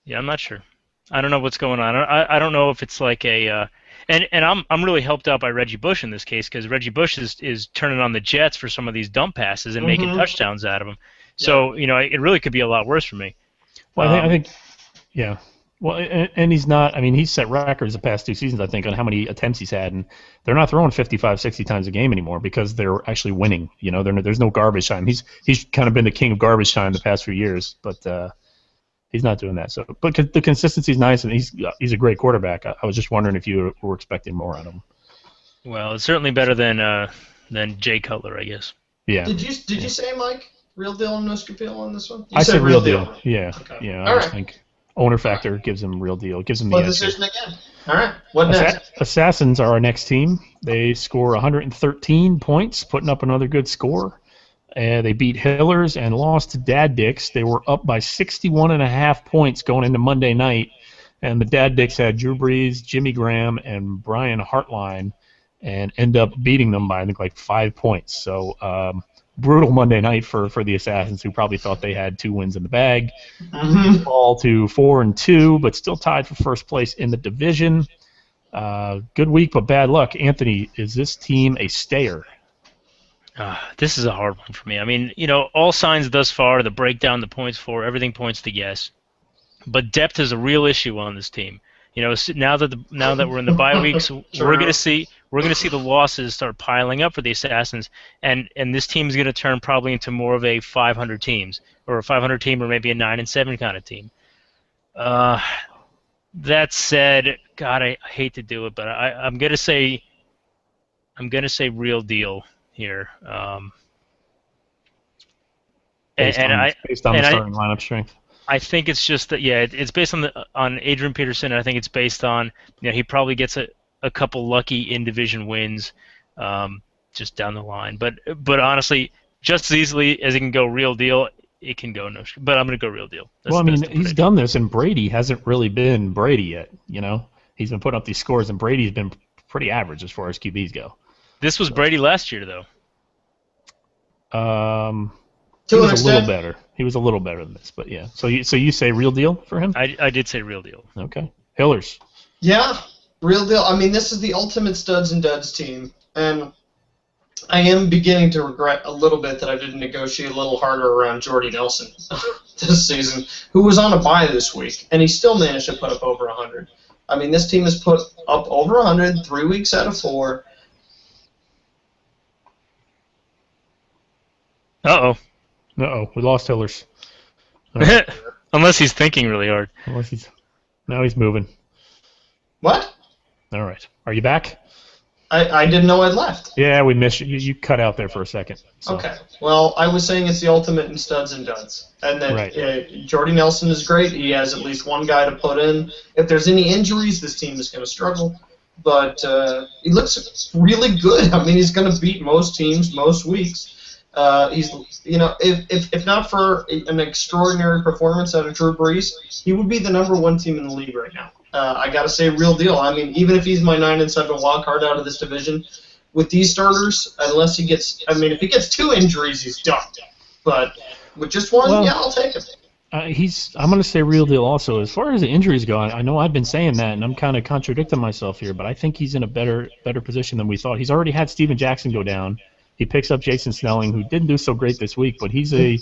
Yeah, I'm not sure. I don't know what's going on. I don't know if it's like a and I'm really helped out by Reggie Bush in this case because Reggie Bush is turning on the Jets for some of these dump passes and making touchdowns out of them. So you know, it really could be a lot worse for me. Well, I think, yeah. Well, and he's not. I mean, he's set records the past 2 seasons, I think, on how many attempts he's had, and they're not throwing 55, 60 times a game anymore because they're actually winning. You know, there's no garbage time. He's kind of been the king of garbage time the past few years, but he's not doing that. So, but the consistency is nice, and he's a great quarterback. I was just wondering if you were expecting more out of him. Well, it's certainly better than Jay Cutler, I guess. Yeah. Did you say, Mike, real deal and No Schkapeel on this one? I said real deal. Yeah. Okay. Yeah. I think. Owner factor gives them real deal. Gives them the Split edge. decision again. All right. What next? Assassins are our next team. They score 113 points, putting up another good score. They beat Hillers and lost to Dad Dicks. They were up by 61.5 points going into Monday night. And the Dad Dicks had Drew Brees, Jimmy Graham, and Brian Hartline, and end up beating them by, I think, like 5 points. So brutal Monday night for the Assassins, who probably thought they had 2 wins in the bag. Fall to 4-2, but still tied for first place in the division. Good week, but bad luck. Anthony, is this team a stayer? This is a hard one for me. I mean, all signs thus far, the breakdown, the points for, everything points to yes. But depth is a real issue on this team. Now that we're in the bye weeks, we're gonna see the losses start piling up for the Assassins, and this team's gonna turn probably into more of a 500 teams, or a 500 team, or maybe a 9-7 kind of team. That said, God, I hate to do it, but I'm gonna say real deal here. Based on the starting lineup strength. I think it's just that, it's based on Adrian Peterson, and I think it's based on, he probably gets a couple lucky in-division wins just down the line. But honestly, just as easily as it can go real deal, it can go no. But I'm going to go real deal. He's done this, and Brady hasn't really been Brady yet, He's been putting up these scores, and Brady's been pretty average as far as QBs go. This was Brady last year, though. He was a little better. He was a little better than this, but yeah. So you say real deal for him? I did say real deal. Okay. Hillers. Yeah, real deal. I mean, this is the ultimate studs and duds team, and I am beginning to regret a little bit that I didn't negotiate a little harder around Jordy Nelson this season, who was on a bye this week, and he still managed to put up over 100. I mean, this team has put up over 100 3 weeks out of 4. Uh-oh. We lost Hillers. Right. Unless he's thinking really hard. Now he's moving. What? All right. Are you back? I didn't know I'd left. Yeah, we missed you. You cut out there for a second. So. Okay. Well, I was saying it's the ultimate in studs and duds. And that Jordy Nelson is great. He has at least one guy to put in. If there's any injuries, this team is going to struggle. But he looks really good. I mean, he's going to beat most teams most weeks. He's, if not for an extraordinary performance out of Drew Brees, he would be the #1 team in the league right now. I got to say, real deal. I mean, even if he's my 9-7 wild card out of this division, with these starters, unless he gets, if he gets 2 injuries, he's done. But with just one, I'll take him. I'm going to say real deal also. As far as the injuries go, I know I've been saying that, and I'm kind of contradicting myself here, but I think he's in a better position than we thought. He's already had Steven Jackson go down. He picks up Jason Snelling, who didn't do so great this week, but he's a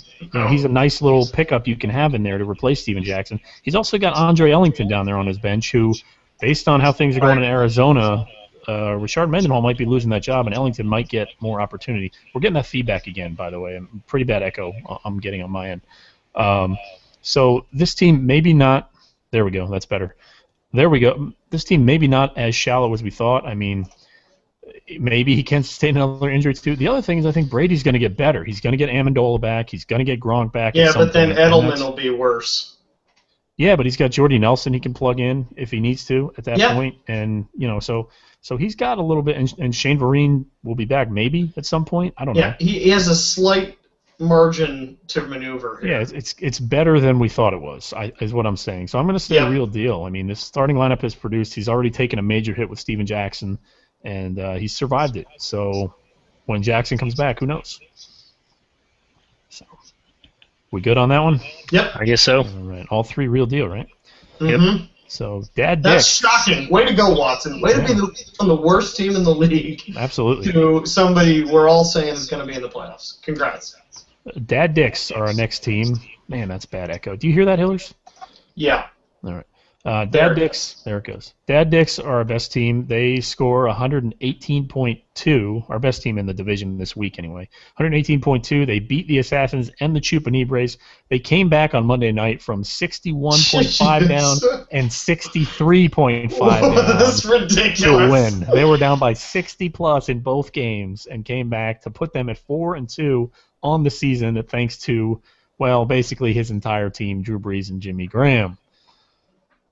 nice little pickup you can have in there to replace Steven Jackson. He's also got Andre Ellington down there on his bench, who, based on how things are going in Arizona, Rashard Mendenhall might be losing that job, and Ellington might get more opportunity. We're getting that feedback again, by the way. Pretty bad echo I'm getting on my end. So this team maybe not. There we go. That's better. There we go. This team maybe not as shallow as we thought. I mean, maybe he can sustain another injury too. The other thing is I think Brady's going to get better. He's going to get Amendola back. He's going to get Gronk back. Yeah, but then Edelman will be worse. Yeah, but he's got Jordy Nelson he can plug in if he needs to at that point. And, so he's got a little bit. And Shane Vereen will be back maybe at some point. I don't know. Yeah, he has a slight margin to maneuver here. Yeah, it's better than we thought it was, is what I'm saying. So I'm going to say a real deal. I mean, this starting lineup has produced. He's already taken a major hit with Steven Jackson. And he's survived it. So when Jackson comes back, who knows? So we good on that one? Yep. I guess so. All right. All 3 real deal, right? Mm-hmm. Yep. So Dad That's Dicks. shocking. Way to go, Watson. Way to be on the worst team in the league. Absolutely. To somebody we're all saying is going to be in the playoffs. Congrats. Dad Dicks are our next team. Man, that's bad echo. Do you hear that, Hillers? Yeah. All right. Dad Dicks, there it goes. Dad Dicks are our best team. They score 118.2, our best team in the division this week anyway. 118.2. They beat the Assassins and the Chupanibres. They came back on Monday night from 61.5 down and 63.5 down. That's ridiculous. To win. They were down by 60+ in both games and came back to put them at 4-2 on the season thanks to, basically his entire team, Drew Brees and Jimmy Graham.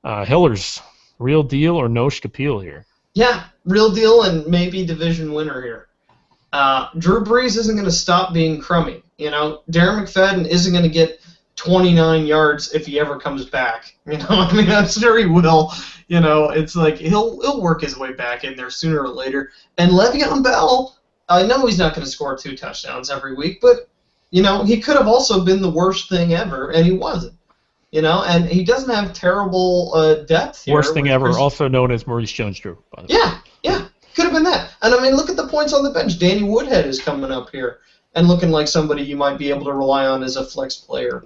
Hillers, real deal or no Schkapeel here? Yeah, real deal and maybe division winner here. Drew Brees isn't going to stop being crummy. Darren McFadden isn't going to get 29 yards if he ever comes back. I mean, I'm sure he will. It's like he'll work his way back in there sooner or later. And Le'Veon Bell, I know he's not going to score 2 touchdowns every week, but he could have also been the worst thing ever, and he wasn't. And he doesn't have terrible depth here. Worst thing ever, also known as Maurice Jones-Drew. Yeah, could have been that. And I mean, look at the points on the bench. Danny Woodhead is coming up here and looking like somebody you might be able to rely on as a flex player.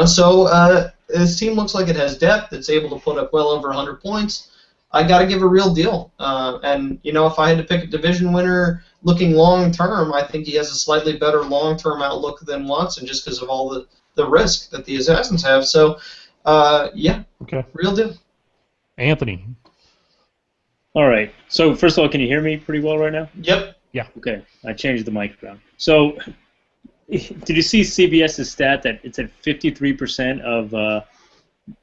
So this team looks like it has depth. It's able to put up well over 100 points. I got to give a real deal. And if I had to pick a division winner looking long term, I think he has a slightly better long term outlook than Watson, just because of all the risk that the Assassins have. So, okay, real deal. Anthony. All right. So first of all, can you hear me pretty well right now? Yep. Yeah. Okay. I changed the microphone. So, did you see CBS's stat that it's at 53% of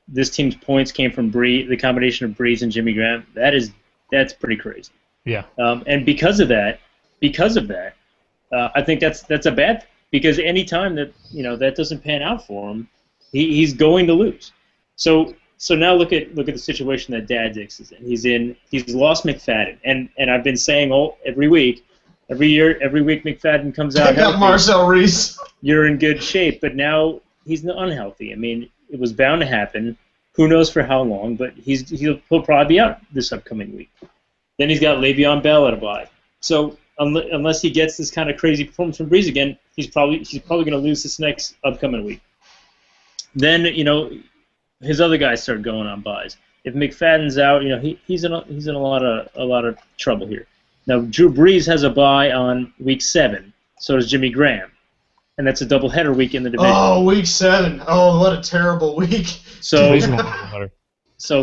this team's points came from the combination of Brees and Jimmy Graham? That's pretty crazy. Yeah. And because of that, I think that's a bad thing, because any time that that doesn't pan out for him, he's going to lose. So now look at the situation that Dad Dix is in. He's lost McFadden, and I've been saying every week McFadden comes out. I got Marcel Reese. You're in good shape, but now he's unhealthy. I mean, it was bound to happen. Who knows for how long? But he'll probably be out this upcoming week. Then he's got Le'Veon Bell at a bye. So unless he gets this kind of crazy performance from Brees again, he's probably going to lose this next upcoming week. Then his other guys start going on buys. If McFadden's out, he's in a lot of trouble here. Now Drew Brees has a bye on week 7. So does Jimmy Graham, and that's a doubleheader week in the division. Oh, week 7! Oh, what a terrible week. So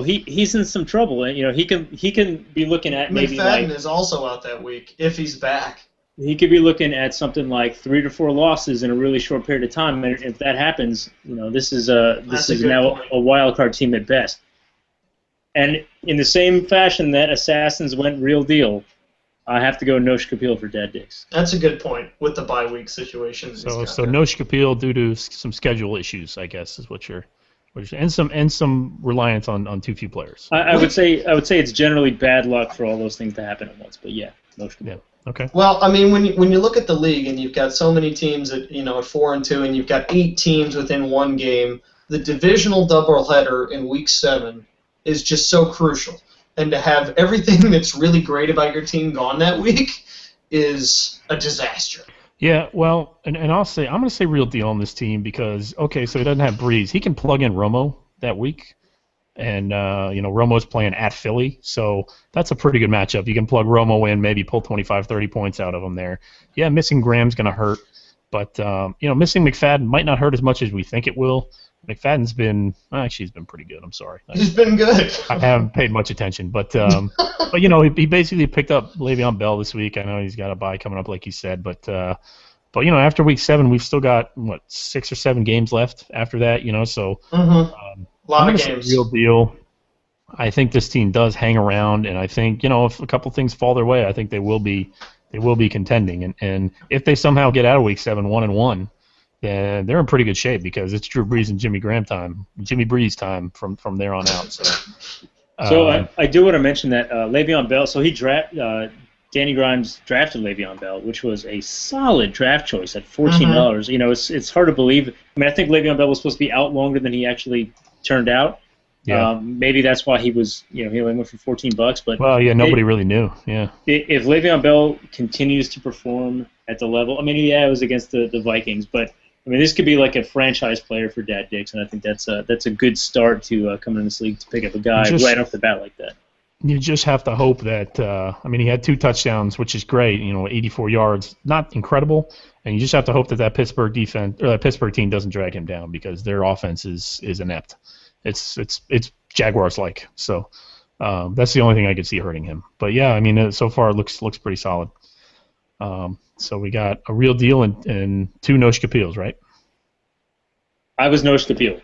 he's in some trouble, and he can be looking at maybe McFadden is also out that week if he's back. He could be looking at something like 3 to 4 losses in a really short period of time, and if that happens, this is now a wild card team at best. And in the same fashion that Assassins went real deal, I have to go no Schkapeel for Dad Dix. That's a good point with the bye week situation. So no Schkapeel due to some schedule issues, I guess, is what you're and some reliance on too few players. I would say it's generally bad luck for all those things to happen at once. But yeah, no Schkapeel. Yeah. Okay. Well, I mean, when you look at the league and you've got so many teams at 4-2, and you've got 8 teams within one game, the divisional doubleheader in week 7 is just so crucial. And to have everything that's really great about your team gone that week is a disaster. Yeah, well, and I'm going to say real deal on this team because, okay, so he doesn't have Brees. He can plug in Romo that week, and, Romo's playing at Philly, so that's a pretty good matchup. You can plug Romo in, maybe pull 25, 30 points out of him there. Yeah, missing Graham's going to hurt, but, missing McFadden might not hurt as much as we think it will. McFadden's been he's been pretty good. I'm sorry. He's been good. I haven't paid much attention, but he basically picked up Le'Veon Bell this week. I know he's got a bye coming up, like you said, but after week 7, we've still got 6 or 7 games left after that. So a lot of games. Real deal. I think this team does hang around, and I think if a couple things fall their way, I think they will be contending, and if they somehow get out of week 7 1-1. Yeah, they're in pretty good shape because it's Drew Brees and Jimmy Brees time from there on out. So I do want to mention that Le'Veon Bell. So Danny Grimes drafted Le'Veon Bell, which was a solid draft choice at $14. It's hard to believe. I mean, I think Le'Veon Bell was supposed to be out longer than he actually turned out. Yeah. Maybe that's why he was, he only went for $14. But nobody really knew. Yeah. If Le'Veon Bell continues to perform at the level, I mean, it was against the Vikings, but I mean, this could be like a franchise player for Dad Dix, and I think that's a good start to come in this league to pick up a guy right off the bat like that. You just have to hope that he had 2 touchdowns, which is great. 84 yards, not incredible, and you just have to hope that Pittsburgh defense or that Pittsburgh team doesn't drag him down because their offense is inept. It's Jaguars like. So that's the only thing I could see hurting him. But yeah, I mean, so far it looks pretty solid. So we got a real deal and 2 no Schkapeels, right? I was no Schkapeel.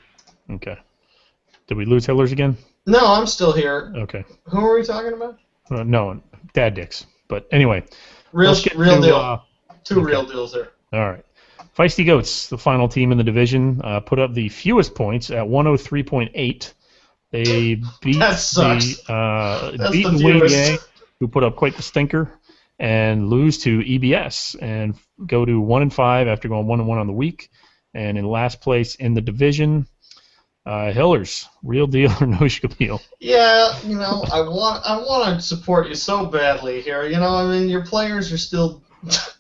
Okay. Did we lose Hillers again? No, I'm still here. Okay. Who are we talking about? No, Dad Dicks. But anyway. Real deal. Two okay. real deals there. All right. Feisty Goats, the final team in the division, put up the fewest points at 103.8. They beat that sucks. beat Wayne, who put up quite the stinker, and lose to EBS and go to 1-5 after going 1-1 on the week. And in last place in the division, Hillers, real deal or no Schkapeel? Yeah, I want to support you so badly here. I mean, your players are still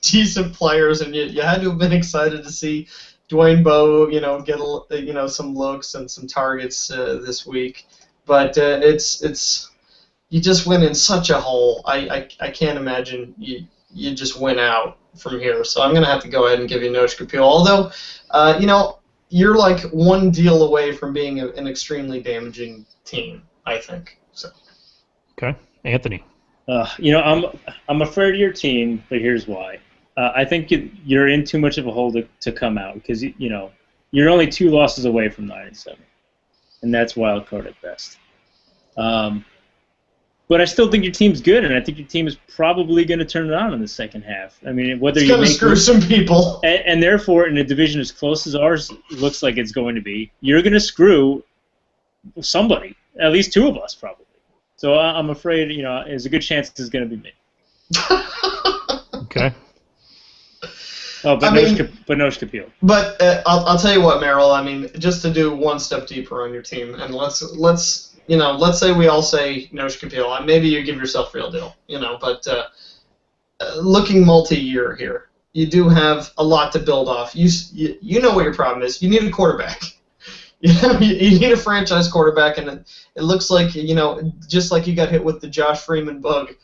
decent players, and you had to have been excited to see Dwayne Bowe, get some looks and some targets this week. But it's you just went in such a hole. I can't imagine you just went out from here. So I'm gonna have to go ahead and give you no Schkapeel. Although, you're like one deal away from being an extremely damaging team, I think. So. Okay, Anthony. I'm afraid of your team, but here's why. I think you're in too much of a hole to come out because you're only 2 losses away from 9-7, and that's wild card at best. But I still think your team's good, and I think your team is probably going to turn it on in the second half. I mean, whether it's going to screw some people, and therefore, in a division as close as ours looks like it's going to be, you're going to screw somebody, at least 2 of us probably. So I'm afraid, there's a good chance it's going to be me. Okay. Oh, but no Schkapeel. But I'll tell you what, Merrill. I mean, just to do one step deeper on your team, and let's say we all say no Schkapeel. Maybe you give yourself real deal, But looking multi-year here, you do have a lot to build off. You know what your problem is. You need a quarterback. You need a franchise quarterback, and it looks like just like you got hit with the Josh Freeman bug.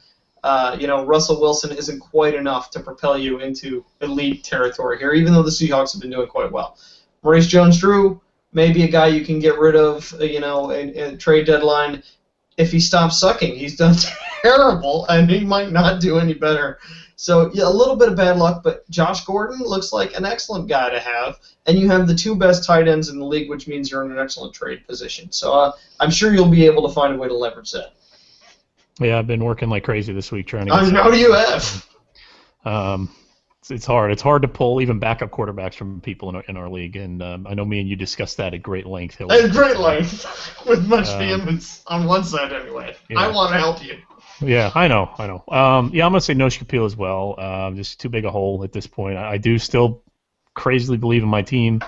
Russell Wilson isn't quite enough to propel you into elite territory here, even though the Seahawks have been doing quite well. Maurice Jones-Drew, maybe a guy you can get rid of, in trade deadline. If he stops sucking, he's done terrible, and he might not do any better. So, yeah, a little bit of bad luck, but Josh Gordon looks like an excellent guy to have, and you have the 2 best tight ends in the league, which means you're in an excellent trade position. So I'm sure you'll be able to find a way to leverage that. Yeah, I've been working like crazy this week trying to. I know you have. It's hard. It's hard to pull even backup quarterbacks from people in our league, and I know me and you discussed that at great length. At great length, with much vehemence on one side anyway. Yeah. I want to help you. Yeah, I know. I'm gonna say no Schkapeel as well. Just too big a hole at this point. I do still crazily believe in my team.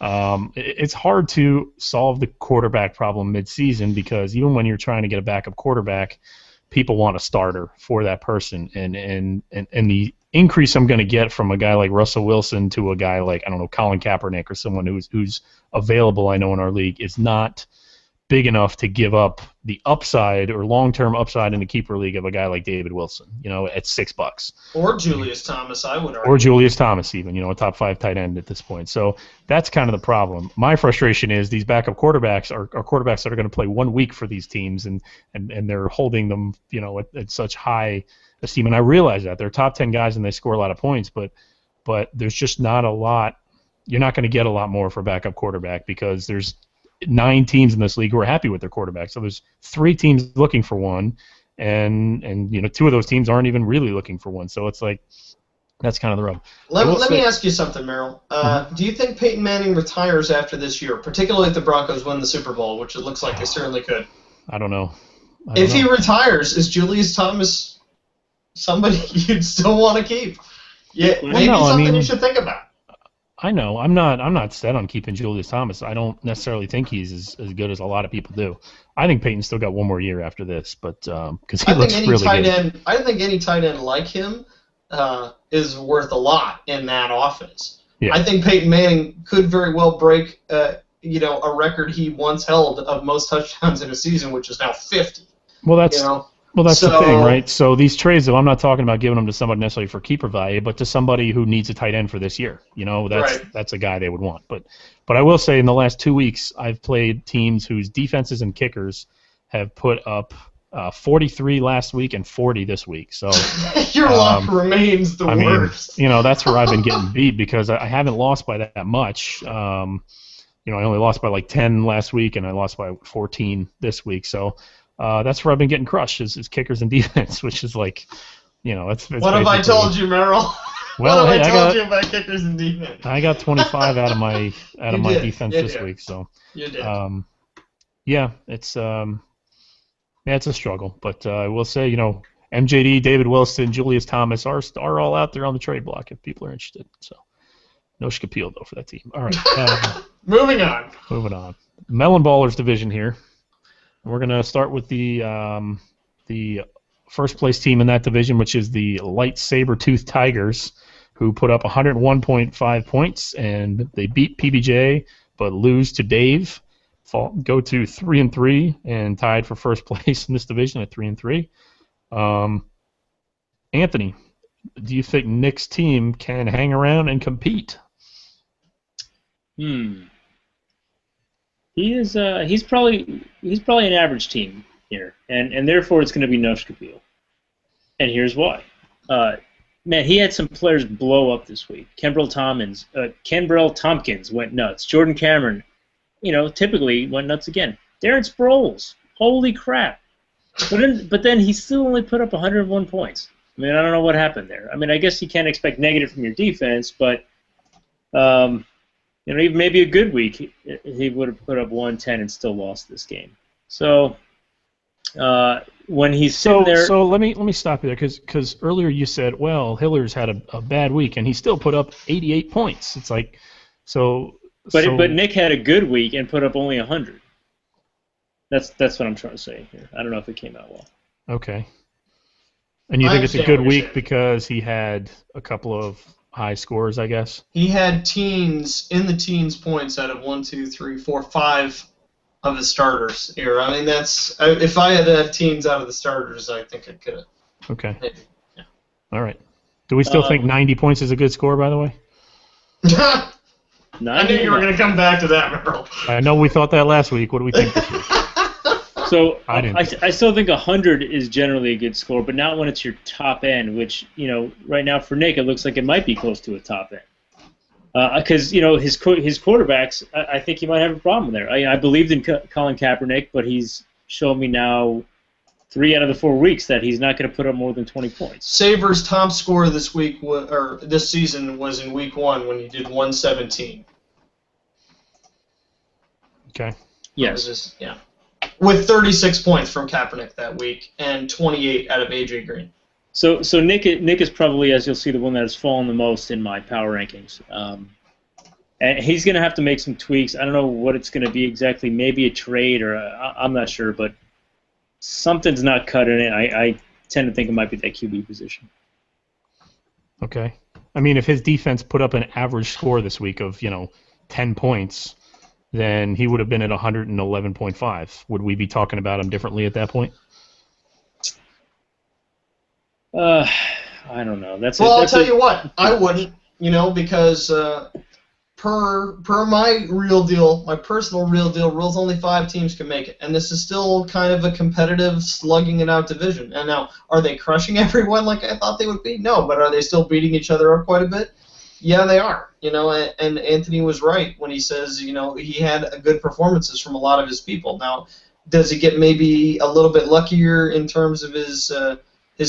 It's hard to solve the quarterback problem mid-season because even when you're trying to get a backup quarterback, people want a starter for that person, and the increase I'm going to get from a guy like Russell Wilson to a guy like, I don't know, Colin Kaepernick or someone who's available, I know, in our league is not big enough to give up the upside or long-term upside in the keeper league of a guy like David Wilson, at $6. Or Julius Thomas, I would argue. Or Julius Thomas even, a top 5 tight end at this point. So that's kind of the problem. My frustration is these backup quarterbacks are quarterbacks that are going to play 1 week for these teams, and they're holding them, at such high esteem. And I realize that they're top 10 guys and they score a lot of points, but there's just not a lot. You're not going to get a lot more for a backup quarterback because there's 9 teams in this league who are happy with their quarterback. So there's 3 teams looking for one, and 2 of those teams aren't even really looking for one. So it's like that's kind of the rub. Let me ask you something, Merrill. Do you think Peyton Manning retires after this year, particularly if the Broncos win the Super Bowl, which it looks like they certainly could? I don't know. If he retires, is Julius Thomas somebody you'd still want to keep? Yeah, maybe something you should think about. I know. I'm not set on keeping Julius Thomas. I don't necessarily think he's as good as a lot of people do. I think Peyton's still got 1 more year after this, but because he looks really good. I think any tight end like him is worth a lot in that offense. Yeah. I think Peyton Manning could very well break a record he once held of most touchdowns in a season, which is now 50. Well, that's the thing, right? So these trades, though, I'm not talking about giving them to somebody necessarily for keeper value, but to somebody who needs a tight end for this year. That's a guy they would want. But I will say in the last 2 weeks, I've played teams whose defenses and kickers have put up 43 last week and 40 this week. So your luck remains the worst. That's where I've been getting beat because I haven't lost by that much. I only lost by like 10 last week, and I lost by 14 this week. So that's where I've been getting crushed is kickers and defense, which is like, it's what have I told you, Merrill? Well, what have I told you about kickers and defense? I got 25 out of my defense this week. So you did. It's it's a struggle, but I will say, MJD, David Wilson, Julius Thomas are all out there on the trade block if people are interested. So no Schkapeel though for that team. All right. Moving on. Melon Ballers division here. We're gonna start with the first place team in that division, which is the Light Saber-Tooth Tigers, who put up 101.5 points, and they beat PBJ but lose to Dave. Go to 3-3 and tied for first place in this division at 3-3. Anthony, do you think Nick's team can hang around and compete? He is. He's probably an average team here, and therefore it's going to be No Schkapeel. And here's why. Man, he had some players blow up this week. Kenbrell Tompkins went nuts. Jordan Cameron, typically went nuts again. Darren Sproles, holy crap! But then he still only put up 101 points. I mean, I don't know what happened there. I mean, I guess you can't expect negative from your defense, but even maybe a good week, he would have put up 110 and still lost this game. So when he's sitting there, so let me stop you there because earlier you said, well, Hiller's had a bad week and he still put up 88 points. It's like so. But Nick had a good week and put up only 100. That's what I'm trying to say here. I don't know if it came out well. Okay. And you think it's a good week because he had a couple of high scores, I guess? He had teens points out of 1, 2, 3, 4, 5 of the starters here. I mean, that's if I had to have teens out of the starters, I think I could have. Okay. Maybe. Yeah. All right. Do we still think 90 points is a good score, by the way? I knew you were going to come back to that, Merrill. I know we thought that last week. What do we think this week? So I still think 100 is generally a good score, but not when it's your top end, which, right now for Nick, it looks like it might be close to a top end. Because, his quarterbacks, I think he might have a problem there. I believed in Colin Kaepernick, but he's shown me now 3 out of the 4 weeks that he's not going to put up more than 20 points. Sabres' top score this season was in week 1 when he did 117. Okay. Yes. Yeah. With 36 points from Kaepernick that week and 28 out of AJ Green. So Nick is probably, as you'll see, the one that has fallen the most in my power rankings. And he's going to have to make some tweaks. I don't know what it's going to be exactly. Maybe a trade or I'm not sure, but something's not cutting it. I tend to think it might be that QB position. Okay. I mean, if his defense put up an average score this week of 10 points, then he would have been at 111.5. Would we be talking about him differently at that point? I don't know. I'll tell you what. I wouldn't, because per my real deal, my personal real deal rules, only 5 teams can make it, and this is still kind of a competitive, slugging it out division. And now, are they crushing everyone like I thought they would be? No, but are they still beating each other up quite a bit? Yeah, they are. And Anthony was right when he says, he had good performances from a lot of his people. Now, does he get maybe a little bit luckier in terms of his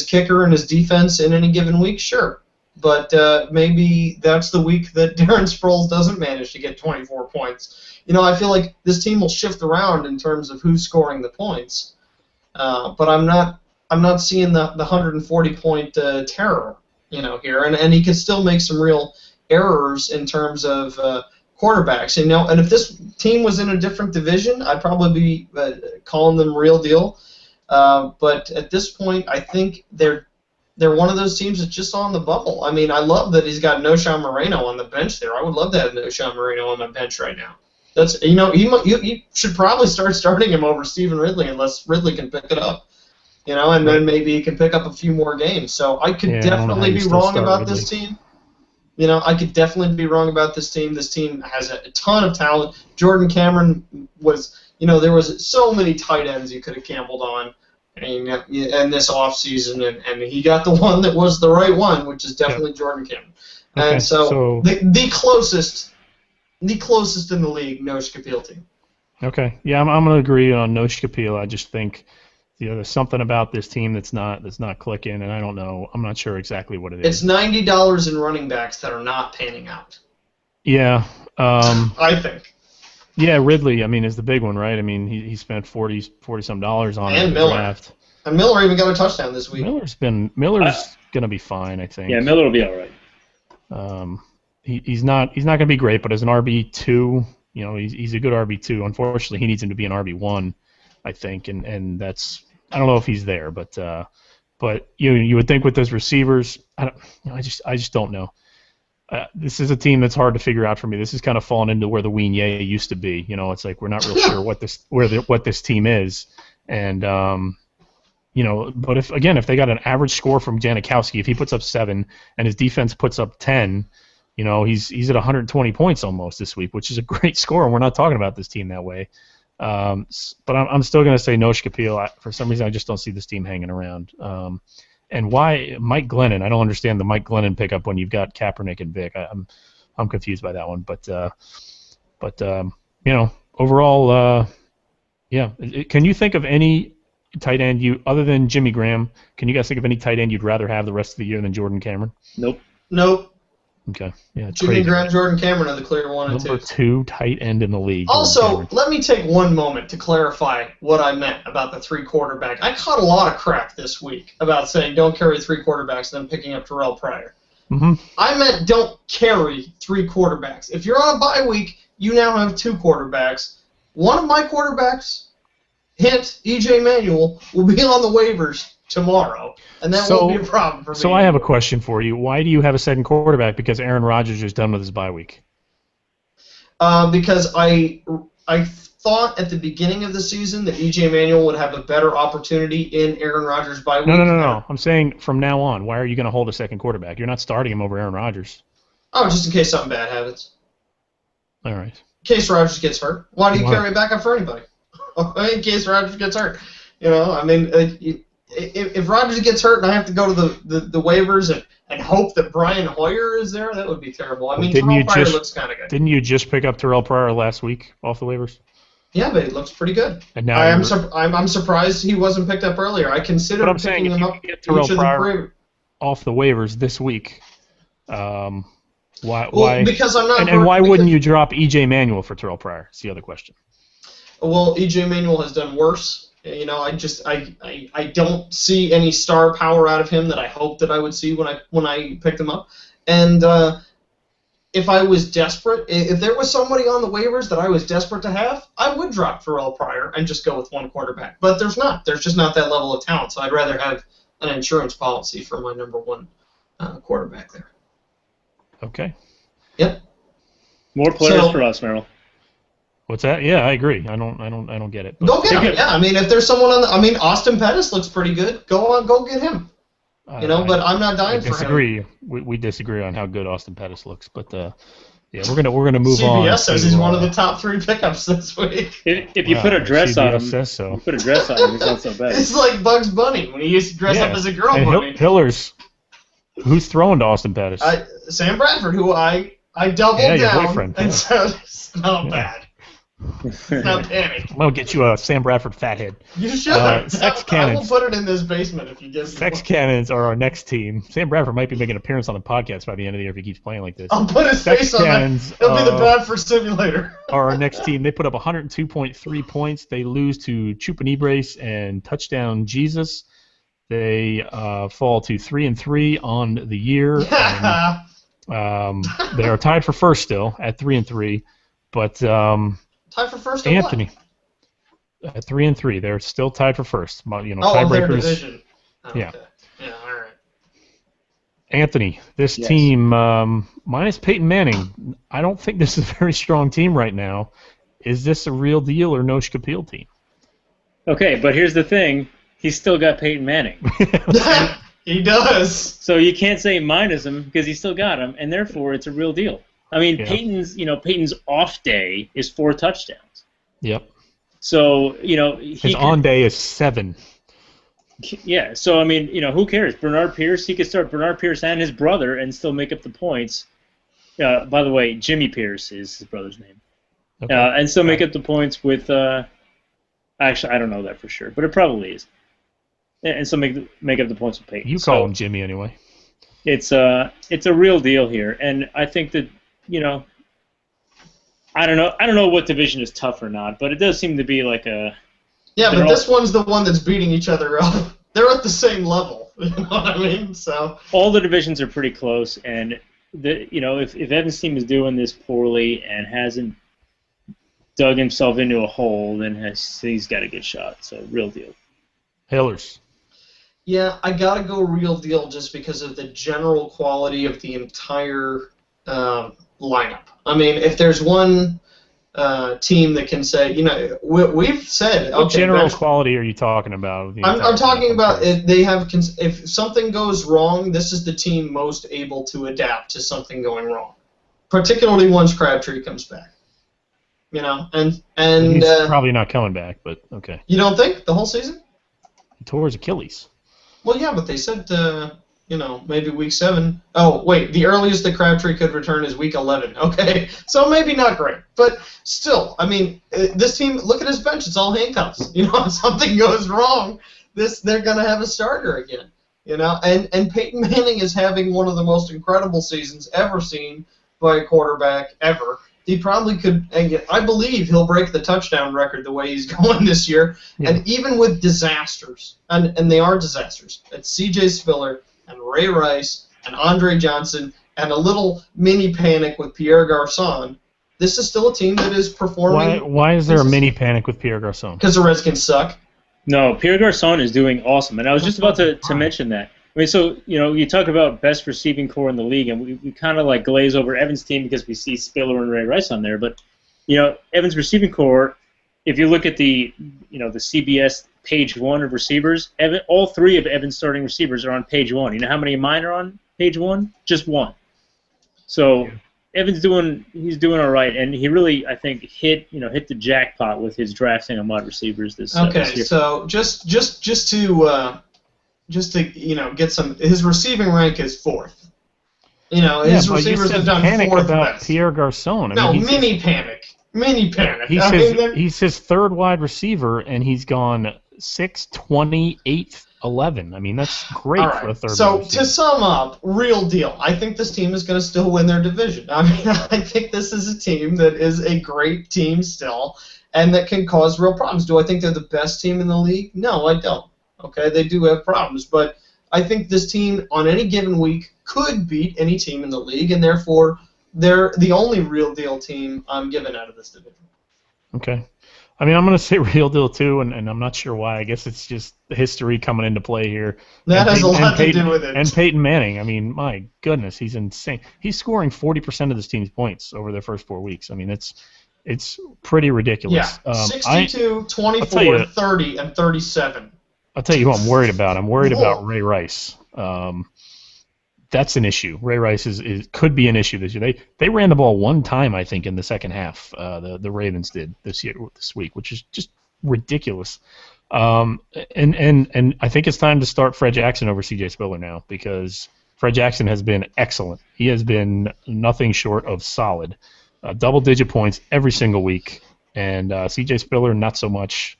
kicker and his defense in any given week? Sure. But maybe that's the week that Darren Sproles doesn't manage to get 24 points. I feel like this team will shift around in terms of who's scoring the points. But I'm not seeing the 140-point terror, here. And he can still make some real errors in terms of quarterbacks. And if this team was in a different division, I'd probably be calling them real deal. But at this point, I think they're one of those teams that's just on the bubble. I mean, I love that he's got No Schkapeel Moreno on the bench there. I would love to have No Schkapeel Moreno on my bench right now. That's he should probably start starting him over Stephen Ridley unless Ridley can pick it up. And then maybe he can pick up a few more games. So I could definitely be wrong about this team. I could definitely be wrong about this team. This team has a ton of talent. Jordan Cameron was, there was so many tight ends you could have gambled on in this offseason, and he got the one that was the right one, which is definitely Jordan Cameron. Okay, and so the closest the closest in the league No Schkapeel team. Okay. Yeah, I'm going to agree on No Schkapeel. I just think there's something about this team that's not clicking, and I don't know. I'm not sure exactly what it is. It's $90 in running backs that are not panning out. Yeah. I think. Yeah, Ridley, I mean, is the big one, right? I mean, he spent $40-some on it in the draft. And Miller even got a touchdown this week. Miller's going to be fine, I think. Yeah, Miller will be all right. He's not going to be great, but as an RB2, he's a good RB2. Unfortunately, he needs him to be an RB1, I think, and that's, I don't know if he's there, but you would think with those receivers, I just don't know. This is a team that's hard to figure out for me. This is kind of fallen into where the Weenyay used to be. It's like we're not real sure what this team is, and but if they got an average score from Janikowski, if he puts up 7 and his defense puts up 10, he's at 120 points almost this week, which is a great score, and we're not talking about this team that way. But I'm still going to say No Schkapeel. For some reason, I just don't see this team hanging around. And why Mike Glennon? I don't understand the Mike Glennon pickup when you've got Kaepernick and Vick. I'm confused by that one. But overall, yeah. Can you think of any tight end other than Jimmy Graham? Can you guys think of any tight end you'd rather have the rest of the year than Jordan Cameron? Nope. Okay. Yeah. Jimmy Graham, Jordan Cameron are the clear 1 and 2. Number 2 tight end in the league. Also, let me take one moment to clarify what I meant about the 3 quarterback. I caught a lot of crap this week about saying don't carry 3 quarterbacks and then picking up Terrell Pryor. Mm-hmm. I meant don't carry 3 quarterbacks. If you're on a bye week, you now have 2 quarterbacks. One of my quarterbacks, hint, E.J. Manuel, will be on the waivers tomorrow, and that won't be a problem for me. So I have a question for you. Why do you have a second quarterback? Because Aaron Rodgers is done with his bye week. Because I thought at the beginning of the season that E.J. Manuel would have a better opportunity in Aaron Rodgers' bye week. No. I'm saying from now on, why are you going to hold a second quarterback? You're not starting him over Aaron Rodgers. Oh, just in case something bad happens. All right. In case Rodgers gets hurt. Why do you carry a backup for anybody? In case Rodgers gets hurt. If Rodgers gets hurt and I have to go to the waivers and hope that Brian Hoyer is there, that would be terrible. I mean, Terrell Pryor looks kind of good. Didn't you just pick up Terrell Pryor last week off the waivers? Yeah, but he looks pretty good. And now I'm surprised he wasn't picked up earlier. I considered picking him up. Get Terrell Pryor off the waivers this week. Why? Because I'm not. And why wouldn't you drop E.J. Manuel for Terrell Pryor? That's the other question. Well, E.J. Manuel has done worse. I don't see any star power out of him that I hoped that I would see when I picked him up. And if I was desperate, if there was somebody on the waivers that I was desperate to have, I would drop Terrell Pryor and just go with 1 quarterback. But there's not. There's just not that level of talent. So I'd rather have an insurance policy for my number 1 quarterback there. Okay. Yep. More players for us, Merrill. What's that? Yeah, I agree. I don't get it. Go get him. Yeah, I mean, if there's someone Austin Pettis looks pretty good. Go get him. But I'm not dying for him. We disagree on how good Austin Pettis looks, but yeah, we're gonna move on. CBS says he's one of the top 3 pickups this week. If you put a dress on him, says so. You put a dress on him, he's not so bad. It's like Bugs Bunny when he used to dress up as a girl. And Hillers, who's throwing to Austin Pettis? Sam Bradford, who I doubled down. Your boyfriend. And so it's not bad. Not panic. I'm gonna get you a Sam Bradford fathead. You should. Sex cannons. I will put it in this basement if you give me Sex cannons are our next team. Sam Bradford might be making an appearance on the podcast by the end of the year if he keeps playing like this. I'll put his face on that. It'll be the Bradford simulator. Are our next team. They put up 102.3 points. They lose to Chupanibres and Touchdown Jesus. They fall to 3-3 on the year. They are tied for first still at 3-3, but. Tied for first. Anthony. At 3-3, they're still tied for first. Tiebreakers. Their division. Yeah. Okay. Yeah. All right. Anthony, this team minus Peyton Manning. I don't think this is a very strong team right now. Is this a real deal or No Schkapeel team? Okay, but here's the thing: he's still got Peyton Manning. He does. So you can't say minus him because he still got him, and therefore it's a real deal. I mean, Peyton's off day is 4 touchdowns. Yep. So, his on day is 7. Yeah, so, I mean, who cares? Bernard Pierce, he could start Bernard Pierce and his brother and still make up the points. By the way, Jimmy Pierce is his brother's name. Okay. And still make up the points with. Actually, I don't know that for sure, but it probably is. And so make up the points with Peyton. You call him Jimmy anyway. It's a real deal here, and I think that I don't know what division is tough or not, but it does seem to be like a. Yeah, but this one's the one that's beating each other up. They're at the same level. You know what I mean? So all the divisions are pretty close, and if Evan's team is doing this poorly and hasn't dug himself into a hole, then he's got a good shot. So real deal. Hailers. Yeah, I gotta go real deal just because of the general quality of the entire lineup. I mean, if there's one team that can say, we've said, what general quality are you talking about? I'm talking about if something goes wrong, this is the team most able to adapt to something going wrong, particularly once Crabtree comes back. And he's probably not coming back, but okay. You don't think the whole season? He tore his Achilles. Well, yeah, but they said, maybe week 7. Oh, wait, the earliest that Crabtree could return is week 11. Okay, so maybe not great, but still, I mean, this team. Look at his bench; it's all handcuffs. If something goes wrong, they're gonna have a starter again. And Peyton Manning is having one of the most incredible seasons ever seen by a quarterback ever. He probably could, and I believe he'll break the touchdown record the way he's going this year. Yeah. And even with disasters, and they are disasters, it's C.J. Spiller and Ray Rice and Andre Johnson and a little mini panic with Pierre Garçon, this is still a team that is performing. Why is there a mini panic with Pierre Garçon? Because the Redskins suck. No, Pierre Garçon is doing awesome, and I was just about to mention that. I mean, so, you talk about best receiving core in the league, and we kind of like glaze over Evans' team because we see Spiller and Ray Rice on there. But, Evans' receiving core, if you look at the CBS page 1 of receivers, all 3 of Evans' starting receivers are on page 1. You know how many of mine are on page 1? Just 1. So Evans he's doing all right, and he really, I think, hit the jackpot with his drafting of wide receivers this year. So just to get some, his receiving rank is 4th. His receivers have done 4th about best. Pierre Garçon. Mini panic. He's his 3rd wide receiver, and he's gone 6, 20, 8, 11. I mean, that's great for a 3rd So wide receiver. To sum up, real deal. I think this team is going to still win their division. I mean, I think this is a team that is a great team still, and that can cause real problems. Do I think they're the best team in the league? No, I don't. Okay, they do have problems, but I think this team on any given week could beat any team in the league, and therefore they're the only real deal team I'm giving out of this division. Okay. I mean, I'm going to say real deal too, and I'm not sure why. I guess it's just the history coming into play here. That has a lot to do with it. And Peyton Manning, I mean, my goodness, he's insane. He's scoring 40% of this team's points over their first 4 weeks. I mean, it's pretty ridiculous. Yeah, 62, 24, 30, and 37. I'll tell you who I'm worried about. I'm worried about Ray Rice. That's an issue. Ray Rice could be an issue this year. They ran the ball 1 time, I think, in the second half. The Ravens did this week, which is just ridiculous. And I think it's time to start Fred Jackson over C.J. Spiller now, because Fred Jackson has been excellent. He has been nothing short of solid. Double-digit points every single week, and C.J. Spiller not so much.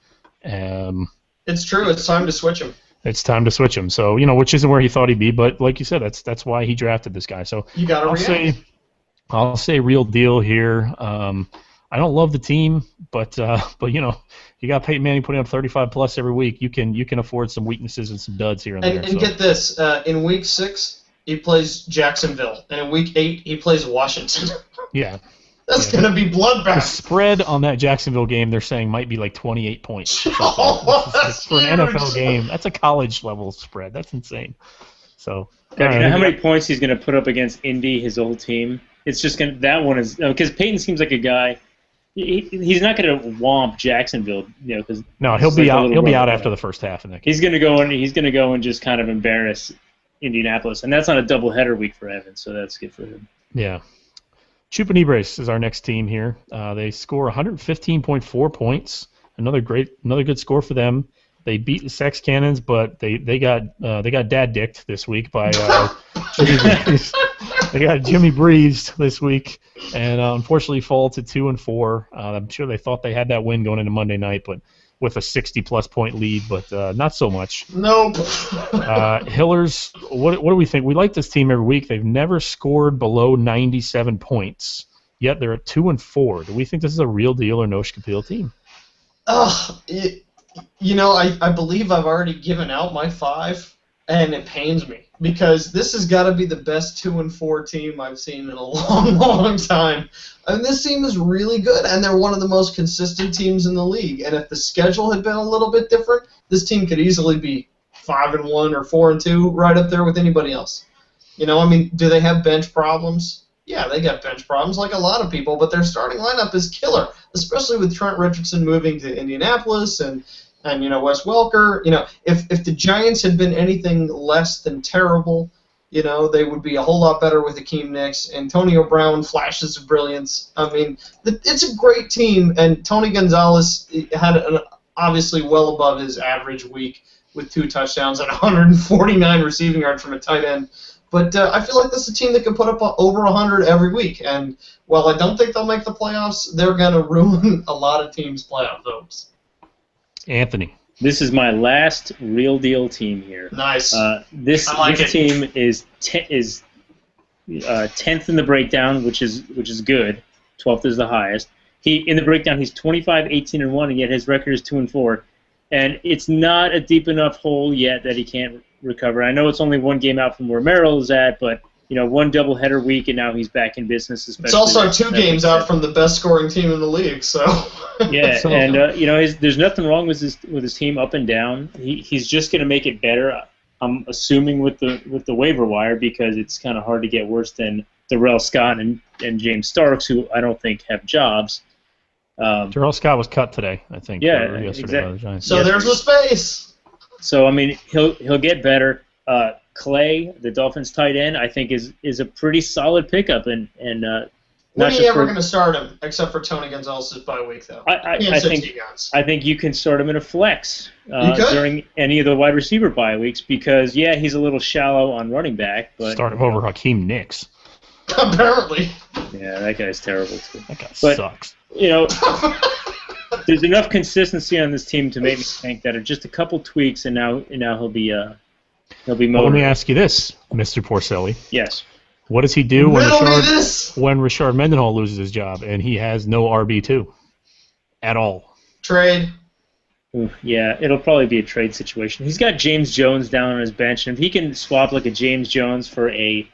It's true. It's time to switch him. It's time to switch him. So, which isn't where he thought he'd be, but like you said, that's why he drafted this guy. So you got to react. I'll say real deal here. I don't love the team, but you got Peyton Manning putting up 35 plus every week. You can afford some weaknesses and some duds here and there. And get this, in week 6 he plays Jacksonville, and in week 8 he plays Washington. Yeah. That's going to be bloodbath. The spread on that Jacksonville game, they're saying, might be like 28 points. That's for an huge. NFL game, that's a college-level spread. That's insane. So, you know how many points he's going to put up against Indy, his old team? It's just going to – that one is – because Peyton seems like a guy – he's not going to womp Jacksonville, because – No, he'll be out. He'll be out after the first half. He's going to go and just kind of embarrass Indianapolis, and that's on a doubleheader week for Evans, so that's good for him. Yeah. Chupanibres is our next team here. They score 115.4 points. Another good score for them. They beat the Sex Cannons, but they got dad dicked this week by They got Jimmy Breeze this week, and unfortunately fall to 2-4. I'm sure they thought they had that win going into Monday night, but with a 60-plus point lead, but not so much. Nope. Hillers, what do we think? We like this team every week. They've never scored below 97 points, yet they're at 2-4. Do we think this is a real deal or no Schkapeel team? I believe I've already given out my 5, and it pains me because this has got to be the best 2-4 team I've seen in a long, long time. I mean, this team is really good, and they're one of the most consistent teams in the league. And if the schedule had been a little bit different, this team could easily be 5-1 or 4-2, right up there with anybody else. Do they have bench problems? Yeah, they got bench problems like a lot of people, but their starting lineup is killer, especially with Trent Richardson moving to Indianapolis and Wes Welker. If the Giants had been anything less than terrible, they would be a whole lot better with Hakeem Nicks. Antonio Brown flashes of brilliance. I mean, it's a great team, and Tony Gonzalez had an obviously well above his average week with 2 touchdowns and 149 receiving yards from a tight end. But I feel like this is a team that can put up over 100 every week. And while I don't think they'll make the playoffs, they're going to ruin a lot of teams' playoff hopes. Anthony. This is my last real deal team here. Nice. This team is 10th in the breakdown, which is good. 12th is the highest. In the breakdown, he's 25-18-1, and yet his record is 2-4. And it's not a deep enough hole yet that he can't recover. I know it's only 1 game out from where Merrill is at, but 1 doubleheader week, and now he's back in business. It's also 2 games out from the best scoring team in the league. So yeah, and there's nothing wrong with his team up and down. He's just going to make it better. I'm assuming with the waiver wire because it's kind of hard to get worse than Darrell Scott and James Starks, who I don't think have jobs. Darrell Scott was cut today, I think. Yeah, yesterday by the exactly. Giants. So there's the space. So I mean, he'll get better. Clay, the Dolphins tight end, I think is a pretty solid pickup, and when are you ever going to start him, except for Tony Gonzalez's bye week, though? I think you can start him in a flex during any of the wide receiver bye weeks because he's a little shallow on running back, but start him over Hakeem Nicks. Apparently. Yeah, that guy's terrible too. That guy sucks. There's enough consistency on this team to make me think that it's just a couple tweaks, and now he'll be motivated. Well, let me ask you this, Mr. Porcelli. Yes. What does he do when Rashard Mendenhall loses his job and he has no RB2 at all? Trade. Ooh, yeah, it'll probably be a trade situation. He's got James Jones down on his bench, and if he can swap like a James Jones for a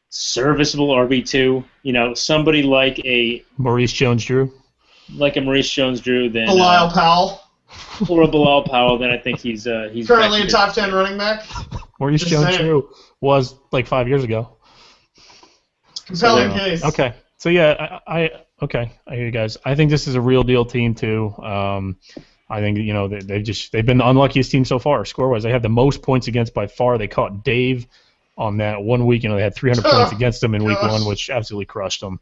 serviceable RB2, somebody like a Maurice Jones-Drew, then Bilal Powell. Or a Bilal Powell, then I think he's currently a top 10 running back. Maurice Jones-Drew was like 5 years ago. Compelling case. Okay, so yeah, I hear you guys. I think this is a real deal team too. I think they've been the unluckiest team so far score-wise. They have the most points against by far. They caught Dave on that 1 week. They had 300 points against them in week 1, which absolutely crushed them.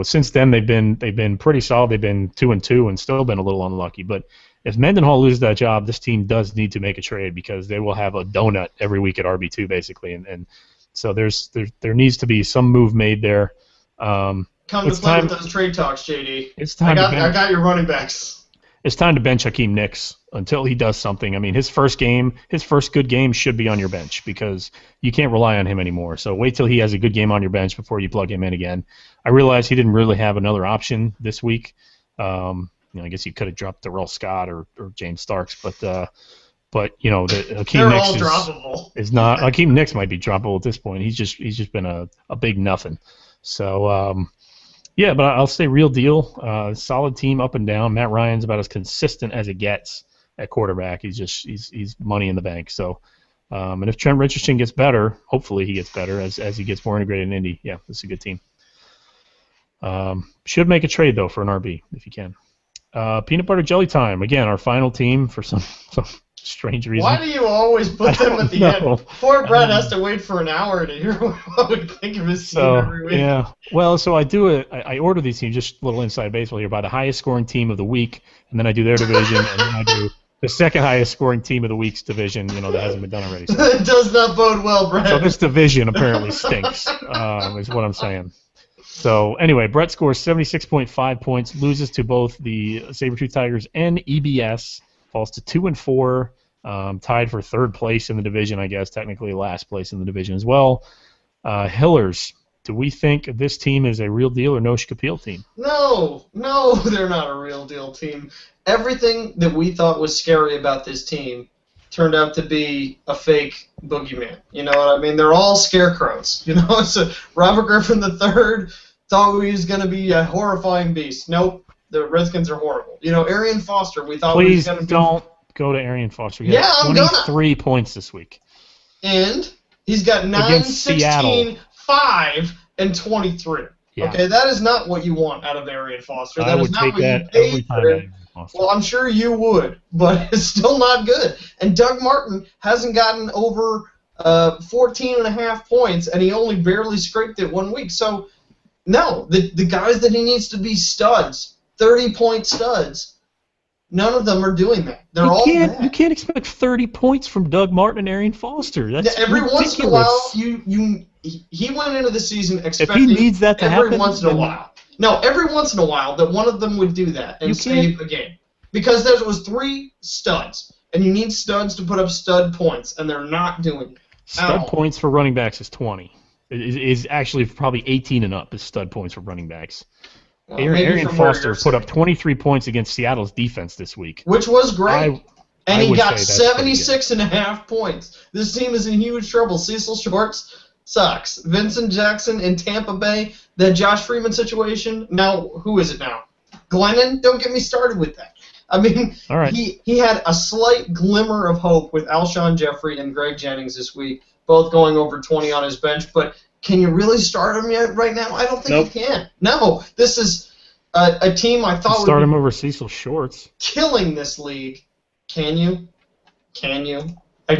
Since then they've been pretty solid. They've been 2-2 and still been a little unlucky. But if Mendenhall loses that job, this team does need to make a trade because they will have a donut every week at RB2 basically, and so there needs to be some move made there. Come to play with those trade talks, JD. It's time. I got your running backs. It's time to bench Hakeem Nicks until he does something. I mean, his first good game should be on your bench because you can't rely on him anymore. So wait till he has a good game on your bench before you plug him in again. I realize he didn't really have another option this week. I guess he could have dropped Darrell Scott or James Starks, but Hakeem Nicks is not. Hakeem Nicks might be droppable at this point. He's just been a big nothing. So. Yeah, but I'll say real deal. Solid team up and down. Matt Ryan's about as consistent as it gets at quarterback. He's money in the bank. So, and if Trent Richardson gets better, hopefully he gets better as he gets more integrated in Indy. Yeah, this is a good team. Should make a trade though for an RB if you can. Peanut butter jelly time again. Our final team for some strange reason. Why do you always put them at the end? Poor Brett has to wait for an hour to hear what we think of his team every week. Yeah. Well, so I do it. I order these teams, just a little inside baseball here, by the highest scoring team of the week, and then I do their division, and then I do The second highest scoring team of the week's division, that hasn't been done already. So. It does not bode well, Brett. So this division apparently stinks, is what I'm saying. So anyway, Brett scores 76.5 points, loses to both the Sabertooth Tigers and EBS, falls to 2-4, tied for third place in the division, I guess, technically last place in the division as well. Hillers, do we think this team is a real deal or No Schkapeel team? No, they're not a real deal team. Everything that we thought was scary about this team turned out to be a fake boogeyman. You know what I mean? They're all scarecrows. So Robert Griffin III thought he was going to be a horrifying beast. Nope, the Redskins are horrible. Arian Foster, we thought he was going to be... Please don't go to Arian Foster. He yeah, I'm gonna. 23 points this week. And he's got 9, 16, 5, and 23. Yeah. Okay, that is not what you want out of Arian Foster. That is not what you paid for him. Well, I'm sure you would, but it's still not good. And Doug Martin hasn't gotten over 14.5 points, and he only barely scraped it 1 week. So, no, the guys that he needs to be studs, 30-point studs, none of them are doing that. They're all bad. You can't expect 30 points from Doug Martin and Arian Foster. That's every ridiculous. Once in a while, he went into the season expecting if he needs that to happen, every once in a while. No, every once in a while that one of them would do that and save a game. Because there was 3 studs, and you need studs to put up stud points, and they're not doing it. Stud points for running backs is 20. Is actually probably 18 and up is stud points for running backs. Well, Arian Foster put up 23 points against Seattle's defense this week. Which was great. And he got 76.5 points. This team is in huge trouble. Cecil Shorts sucks. Vincent Jackson in Tampa Bay, that Josh Freeman situation. Now, who is it now? Glennon? Don't get me started with that. I mean, all right. he had a slight glimmer of hope with Alshon Jeffrey and Greg Jennings this week, both going over 20 on his bench. But can you really start him yet right now? I don't think you can. No, this is a team I thought start him over Cecil Shorts. Killing this league. Can you? I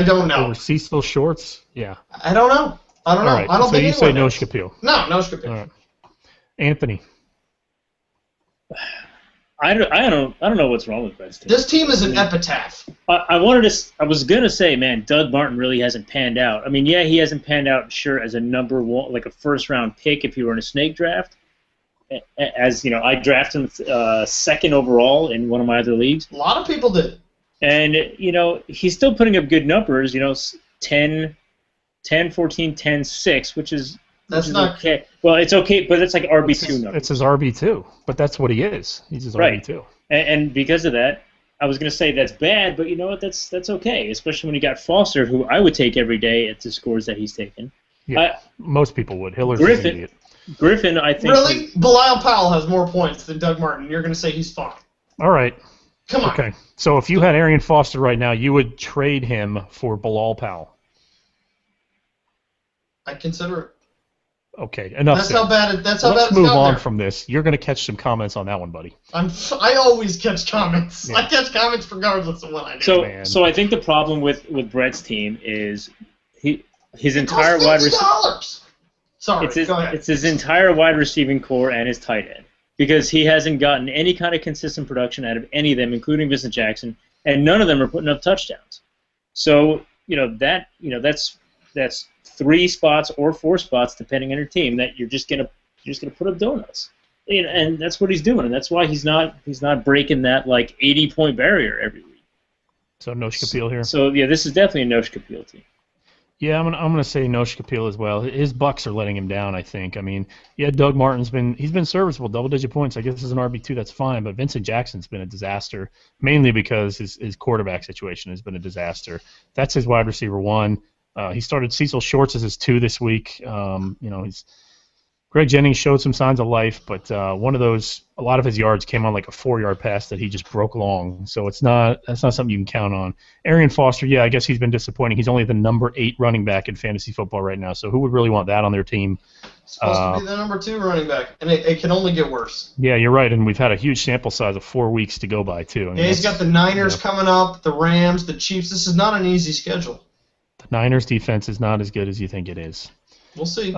don't know. Over Cecil Shorts? Yeah. I don't know. All right. I don't so think you say No Schkapeel. No Schkapeel. All right. Anthony. I don't know what's wrong with Brett's team. This team is an epitaph. I was gonna say, man, Doug Martin really hasn't panned out. I mean, yeah, he hasn't panned out, sure, as a number one, like a first-round pick if he were in a snake draft. As I drafted him second overall in one of my other leagues. A lot of people did. And he's still putting up good numbers. 10, 14, 10, 6, which is. That's not okay. Well, it's okay, but it's like RB2 number. It's his RB2, but that's what he is. He's his RB2. And because of that, I was going to say that's bad, but you know what? That's okay, especially when you got Foster, who I would take every day at the scores that he's taken. Yeah, most people would. Hiller's Griffin, an idiot. Griffin, I think. Really? Bilal Powell has more points than Doug Martin. You're going to say he's fine. All right. Come on. Okay. So if you had Arian Foster right now, you would trade him for Bilal Powell. I'd consider it. Okay, enough. That's how bad it. That's how Let's bad it's move on there. from this. You're going to catch some comments on that one, buddy. I always catch comments. Yeah. I catch comments regardless of what I do. So I think the problem with Brett's team is his entire wide receiver. Sorry, go ahead. It's his entire wide receiving core and his tight end, because he hasn't gotten any kind of consistent production out of any of them, including Vincent Jackson, and none of them are putting up touchdowns. So that's 3 spots or 4 spots, depending on your team, that you're just gonna put up donuts, and that's what he's doing, and that's why he's not breaking that 80-point barrier every week. So No Schkapeel here. So yeah, this is definitely a No Schkapeel team. Yeah, I'm gonna say No Schkapeel as well. His Bucks are letting him down, I think. I mean, yeah, Doug Martin's been serviceable, double-digit points. I guess as an RB2, that's fine. But Vincent Jackson's been a disaster, mainly because his quarterback situation has been a disaster. That's his wide receiver 1. He started Cecil Shorts as his 2 this week. Greg Jennings showed some signs of life, but a lot of his yards came on like a 4-yard pass that he just broke long. So that's not something you can count on. Arian Foster, yeah, I guess he's been disappointing. He's only the number 8 running back in fantasy football right now. So who would really want that on their team? Supposed to be the number 2 running back, and it can only get worse. Yeah, you're right, and we've had a huge sample size of 4 weeks to go by too. Yeah, he's got the Niners coming up, the Rams, the Chiefs. This is not an easy schedule. The Niners defense is not as good as you think it is. We'll see.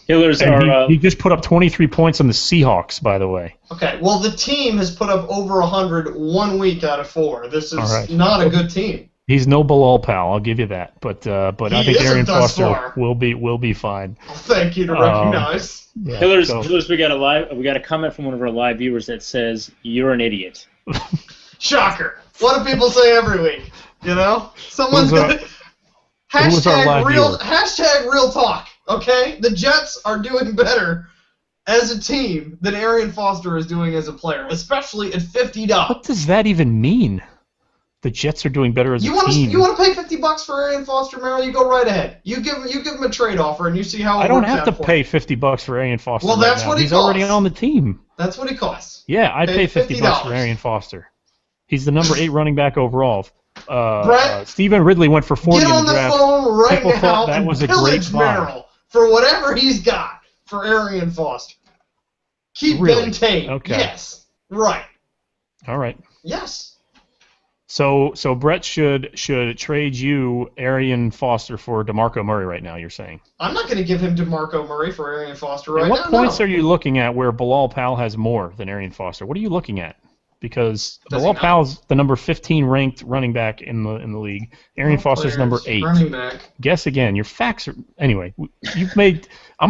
Hillers are. He just put up 23 points on the Seahawks, by the way. Okay, well, the team has put up over 100 1 week out of 4. This is not a good team. He's no Bilal, pal. I'll give you that. But I think Arian Foster will be fine. Thank you to recognize. Yeah, Hillers, we got a comment from one of our live viewers that says you're an idiot. Shocker. What do people say every week? You know, someone's gonna hashtag real talk. Okay, the Jets are doing better as a team than Arian Foster is doing as a player, especially at $50. What does that even mean? The Jets are doing better as a team. You want to pay $50 for Arian Foster, Merrill? You go right ahead. You give him a trade offer, and you see how it works out. I don't have to pay $50 for Arian Foster. Well, that's what he costs. He's already on the team. That's what he costs. Yeah, I'd pay $50 for Arian Foster. He's the number 8 running back overall. Brett, Stephen Ridley went for 40 in the draft. Get on the phone right People now thought that was a great Merrill for whatever he's got for Arian Foster. Keep Ben Tate. Okay. Yes. Right. All right. Yes. So Brett should trade you Arian Foster for DeMarco Murray right now, you're saying? I'm not going to give him DeMarco Murray for Arian Foster right now. What points are you looking at where Bilal Powell has more than Arian Foster? What are you looking at? Because Bilal Powell's the number 15 ranked running back in the league. Arian Foster's number 8. Running back. Guess again. Your facts are anyway. I'm going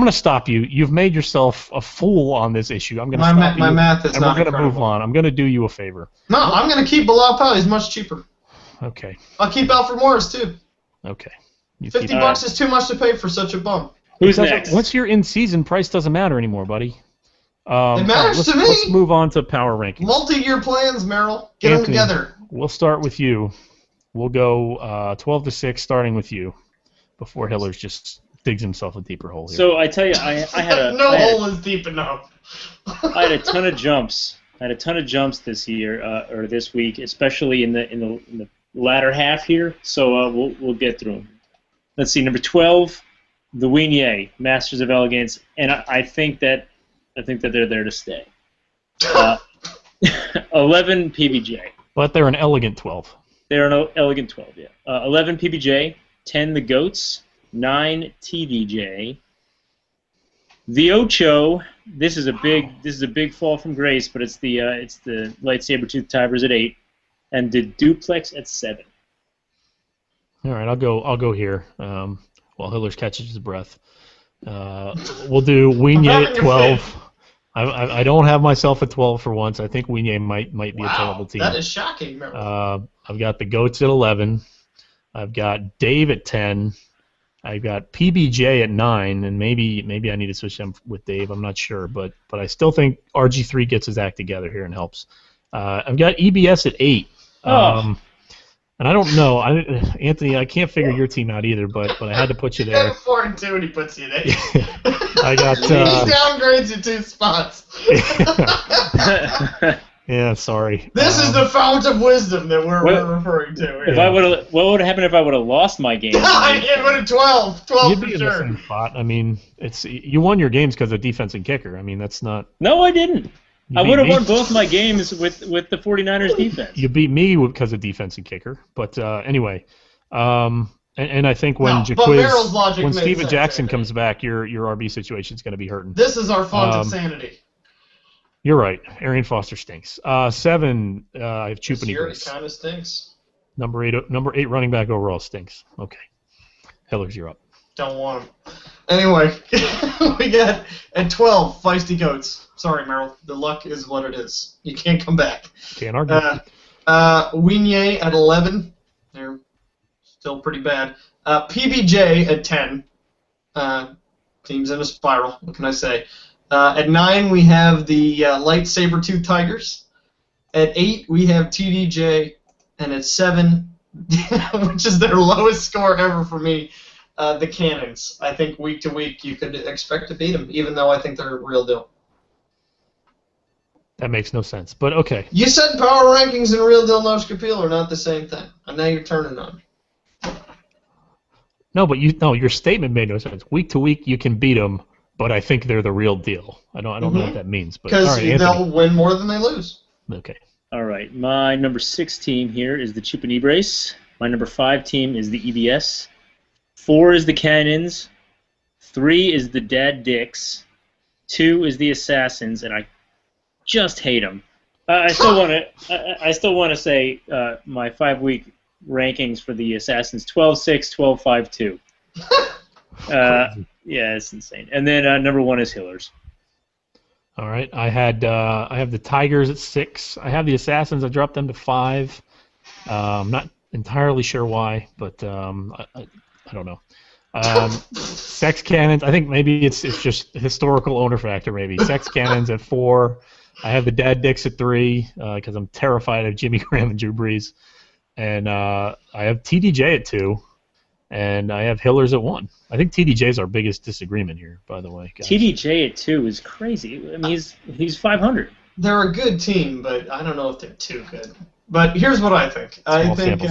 to stop you. You've made yourself a fool on this issue. I'm going to stop you. My math is and not. We're going to move on. I'm going to do you a favor. No, I'm going to keep Bilal Powell. He's much cheaper. Okay. I'll keep Alfred Morris too. Okay. $50 is too much to pay for such a bump. Who's next? Once you're in season, price doesn't matter anymore, buddy. It matters to me. Let's move on to power rankings. Multi-year plans, Merrill. Get them together. We'll start with you. We'll go 12-6, starting with you, before Hillers just digs himself a deeper hole here. So I tell you, I had a hole is deep enough. I had a ton of jumps. This year or this week, especially in the latter half here. So we'll get through them. Let's see. Number 12, the Wigné, Masters of Elegance, and I think that they're there to stay. 11 PBJ. But they're an elegant 12. They're an elegant 12, yeah. 11 PBJ, 10 the Goats, 9 TDJ. The Ocho. This is a big fall from grace, but it's the lightsaber tooth tigers at 8, and the Duplex at 7. All right, I'll go here. While Hillers catches his breath. We'll do Wigné at 12. I don't have myself at 12 for once. I think Wigné might be a terrible team. That is shocking. I've got the Goats at 11. I've got Dave at 10. I've got PBJ at 9, and maybe I need to switch them with Dave. I'm not sure, but I still think RG3 gets his act together here and helps. I've got EBS at 8. And I don't know, Anthony. I can't figure your team out either, but I had to put you there. You got 4 and 2, and he puts you there. I got. He downgrades you 2 spots. Yeah, sorry. This is the fount of wisdom that we're referring to. What would have happened if I would have lost my game? It would have 12. 12 You'd for be in sure. the same spot. I mean, you won your games because of defense and kicker. I mean, that's not. No, I didn't. I would have won both my games with the 49ers defense. You beat me because of defense and kicker. But anyway, and I think when Steven Jackson comes back, your RB situation is going to be hurting. This is our font of sanity. You're right. Arian Foster stinks. 7, I have Chupin It kind of stinks. Number 8 running back overall stinks. Okay. Hillers, you're up. Don't want him. Anyway, we got at 12, Feisty Goats. Sorry, Merrill. The luck is what it is. You can't come back. Can't argue. Wigné at 11. They're still pretty bad. PBJ at 10. Team's in a spiral. What can I say? At 9, we have the lightsaber tooth tigers. At 8, we have TDJ. And at 7, which is their lowest score ever for me, the Cannons. I think week to week you could expect to beat them, even though I think they're a real deal. That makes no sense, but okay. You said power rankings and real deal No Schkapeel are not the same thing, and now you're turning on me. No, but your statement made no sense. Week to week you can beat them, but I think they're the real deal. I don't know what that means. Because they'll win more than they lose. Okay. All right. My number 6 team here is the Chupin Brace. My number 5 team is the EBS. 4 is the Cannons. 3 is the Dad Dicks. 2 is the Assassins, and I just hate them. I still want to say my 5-week rankings for the Assassins: 12-6, 12-5-2. Yeah, it's insane. And then number 1 is Hillers. All right, I have the Tigers at 6. I have the Assassins. I dropped them to 5. I'm not entirely sure why, but I don't know. Sex Cannons. I think maybe it's just historical owner factor. Maybe Sex Cannons at 4. I have the Dad Dicks at 3 because I'm terrified of Jimmy Graham and Drew Brees, and I have TDJ at 2, and I have Hillers at 1. I think TDJ is our biggest disagreement here, by the way. Guys. TDJ at 2 is crazy. I mean, he's 500. They're a good team, but I don't know if they're too good. But here's what I think. I think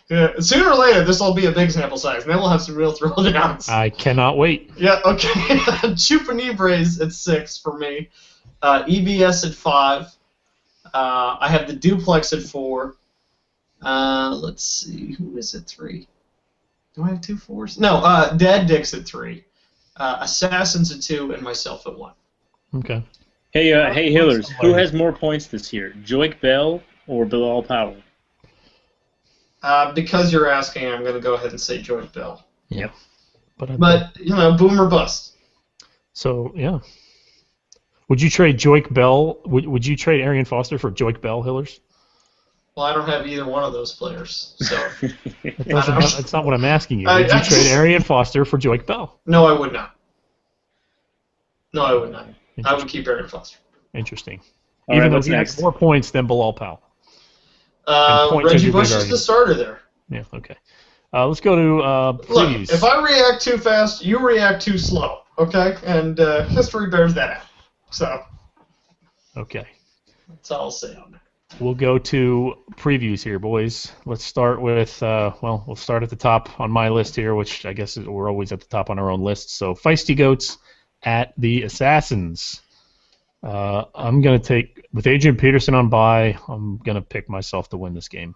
yeah, sooner or later this will be a big sample size, and then we'll have some real throwdowns. I cannot wait. Yeah, okay. Chupanibres at 6 for me. EBS at 5. I have the Duplex at 4. Let's see, who is at 3? Do I have 2 4s? No, Dad Dicks at 3. Assassins at 2, and myself at 1. Okay. Hey, Hillers, who has more points this year, Joik Bell or Bilal Powell? Because you're asking, I'm going to go ahead and say Joik Bell. Yep. But you know, boom or bust. So yeah. Would you trade Joik Bell? Would you trade Arian Foster for Joik Bell, Hillers? Well, I don't have either one of those players, so. That's not what I'm asking you. Would you trade Arian Foster for Joik Bell? No, I would not. No, I would not. I would keep Arian Foster. Interesting. All Even right, though what's he next? has more points than Bilal Powell. Reggie Bush is the starter there. Yeah, okay. Let's go to previews. Look, if I react too fast, you react too slow, okay? And history bears that out. So. Okay. That's all I'll say on that. We'll go to previews here, boys. Let's start with, we'll start at the top on my list here, which I guess we're always at the top on our own list. So, Feisty Goats at the Assassins. I'm going to take, with Adrian Peterson on bye, I'm going to pick myself to win this game.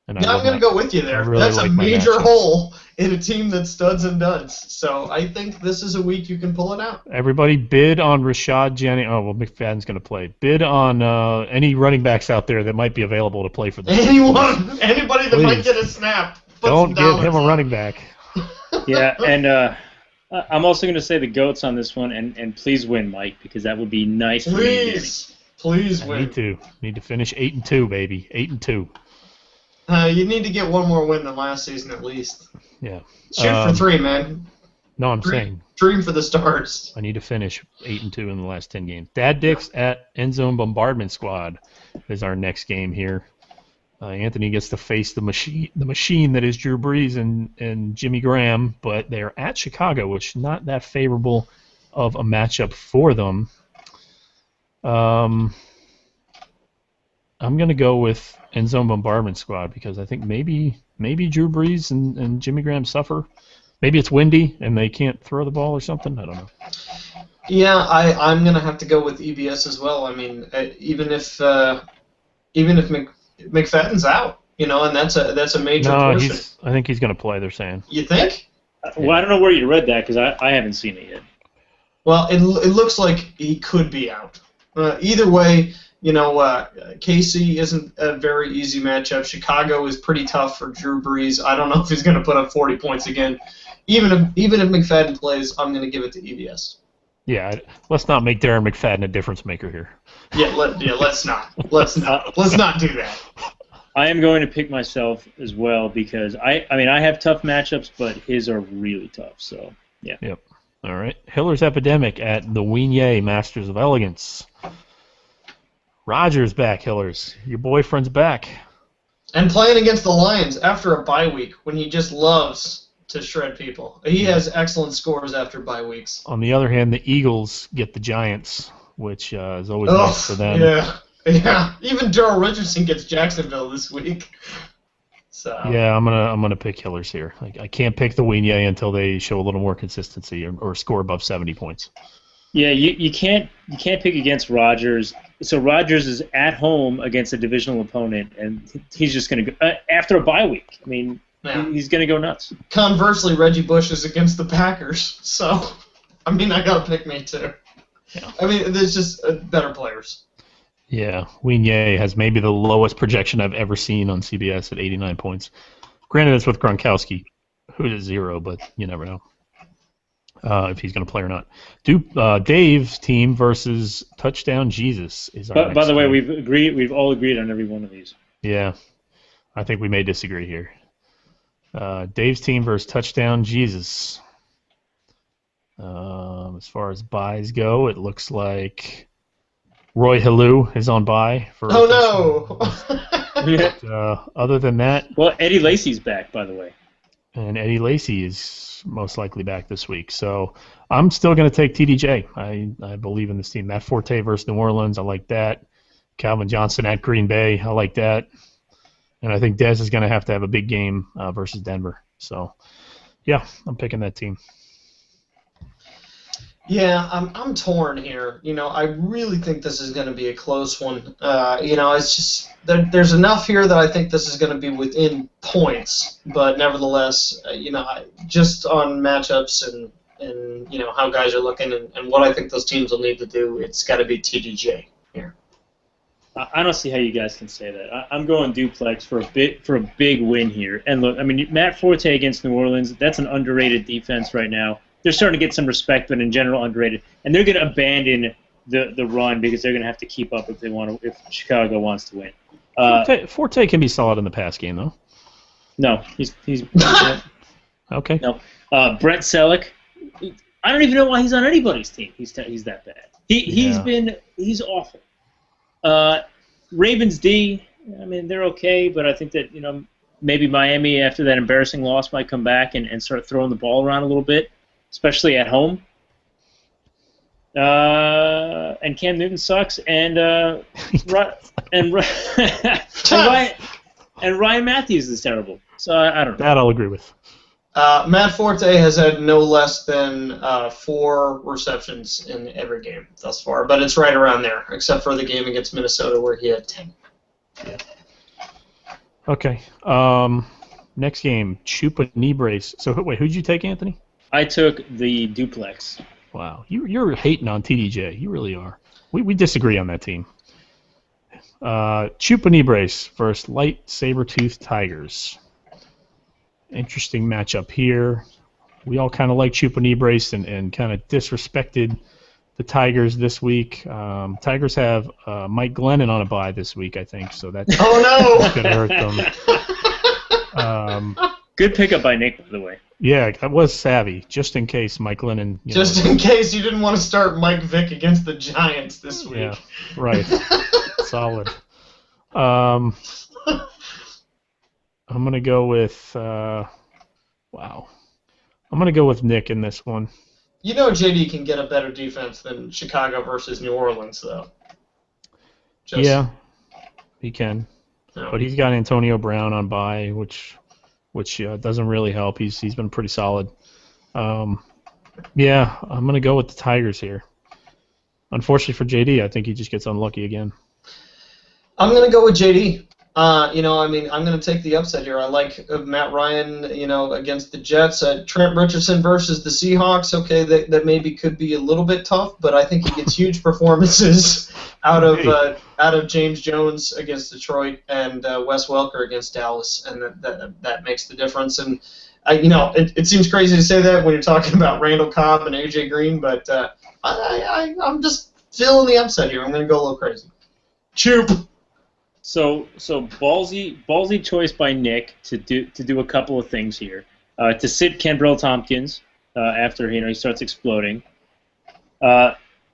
And yeah, I'm going to go with you there. Really that's like a major hole in a team that studs and duds. So I think this is a week you can pull it out. Everybody bid on Rashad Jennings. Oh, well, McFadden's going to play. Bid on any running backs out there that might be available to play for them. Anybody that might get a snap. Don't give him a running back. Yeah, and I'm also going to say the Goats on this one, and please win, Mike, because that would be nice. Please win. Need to finish 8-2, baby. 8-2. You need to get one more win than last season at least. Yeah. Shoot for 3, man. No, I'm saying. Dream for the stars. I need to finish 8-2 in the last 10 games. Dad Dicks at End Zone Bombardment Squad is our next game here. Anthony gets to face the machine that is Drew Brees and Jimmy Graham, but they are at Chicago, which is not that favorable of a matchup for them. I'm going to go with End Zone Bombardment Squad because I think maybe Drew Brees and Jimmy Graham suffer. Maybe it's windy and they can't throw the ball or something. I don't know. Yeah, I'm going to have to go with EBS as well. I mean, even if McFadden's out, you know, and that's a major portion. I think he's going to play, they're saying. You think? Well, I don't know where you read that because I haven't seen it yet. Well, it looks like he could be out. Either way, you know, KC isn't a very easy matchup. Chicago is pretty tough for Drew Brees. I don't know if he's going to put up 40 points again. Even if McFadden plays, I'm going to give it to EBS. Yeah, let's not make Darren McFadden a difference maker here. Let's not. Let's not do that. I am going to pick myself as well because I have tough matchups, but his are really tough. So yeah. Yep. All right. Hiller's Epidemic at the Weenyay Masters of Elegance. Rogers back, Hillers. Your boyfriend's back. And playing against the Lions after a bye week when he just loves to shred people. He has excellent scores after bye weeks. On the other hand, the Eagles get the Giants, which is always nice for them. Yeah. Even Darrell Richardson gets Jacksonville this week. So. Yeah, I'm gonna pick Hillers here. I can't pick the Weenyay until they show a little more consistency or score above 70 points. Yeah, you can't pick against Rodgers. So Rodgers is at home against a divisional opponent, and he's just going to go after a bye week. I mean, Yeah. He's going to go nuts. Conversely, Reggie Bush is against the Packers, so I mean, I gotta pick me too. Yeah. I mean, there's just better players. Yeah, Weenye has maybe the lowest projection I've ever seen on CBS at 89 points. Granted, it's with Gronkowski, who's at 0, but you never know if he's going to play or not. Dave's team versus Touchdown Jesus is our next By the way, game. we've all agreed on every one of these. Yeah, I think we may disagree here. Dave's team versus Touchdown Jesus. As far as buys go, it looks like Roy Halou is on bye for. Oh no! But, other than that, well, Eddie Lacy's back, by the way, and Eddie Lacy is most likely back this week. So I'm still going to take TDJ. I believe in this team. Matt Forte versus New Orleans, I like that. Calvin Johnson at Green Bay, I like that. And I think Dez is going to have a big game versus Denver. So, yeah, I'm picking that team. Yeah, I'm torn here. You know, I really think this is going to be a close one. You know, it's just there's enough here that I think this is going to be within points. But nevertheless, you know, just on matchups and you know how guys are looking and what I think those teams will need to do, it's got to be TDJ here. I don't see how you guys can say that. I'm going duplex for a big win here. And look, I mean, Matt Forte against New Orleans, that's an underrated defense right now. They're starting to get some respect, but in general underrated. And they're going to abandon the run because they're going to have to keep up if Chicago wants to win. Forte can be solid in the pass game, though. No, he's okay. No, Brent Selleck. I don't even know why he's on anybody's team. He's that bad. He's awful. Ravens D, I mean, they're okay, but I think that, you know, maybe Miami after that embarrassing loss might come back and start throwing the ball around a little bit, especially at home. And Cam Newton sucks, and Ryan Matthews is terrible. So I don't know. That I'll agree with. Matt Forte has had no less than 4 receptions in every game thus far, but it's right around there, except for the game against Minnesota where he had 10. Yeah. Okay. Next game, Chupa knee brace. So wait, who'd you take, Anthony? I took the duplex. Wow, you're hating on TDJ. You really are. We disagree on that team. Chupa knee brace versus light saber-toothed tigers. Interesting matchup here. We all kind of like Chupa knee brace and kind of disrespected the Tigers this week. Tigers have Mike Glennon on a bye this week, I think, so that's going to hurt them. Good pickup by Nick, by the way. Yeah, I was savvy, just in case Mike Glennon. In case you didn't want to start Mike Vick against the Giants this week. Yeah, right. Solid. I'm going to go with, I'm going to go with Nick in this one. You know JD can get a better defense than Chicago versus New Orleans, though. Yeah, he can. No. But he's got Antonio Brown on bye, which doesn't really help. He's been pretty solid. Yeah, I'm going to go with the Tigers here. Unfortunately for JD, I think he just gets unlucky again. I'm going to go with JD. I'm going to take the upset here. I like Matt Ryan, against the Jets. Trent Richardson versus the Seahawks. Okay, that maybe could be a little bit tough, but I think he gets huge performances out of James Jones against Detroit and Wes Welker against Dallas, and that makes the difference. And it seems crazy to say that when you're talking about Randall Cobb and AJ Green, but I'm just feeling the upset here. I'm going to go a little crazy. Choop. So ballsy choice by Nick to do a couple of things here. To sit Kenbrell Tompkins after he starts exploding.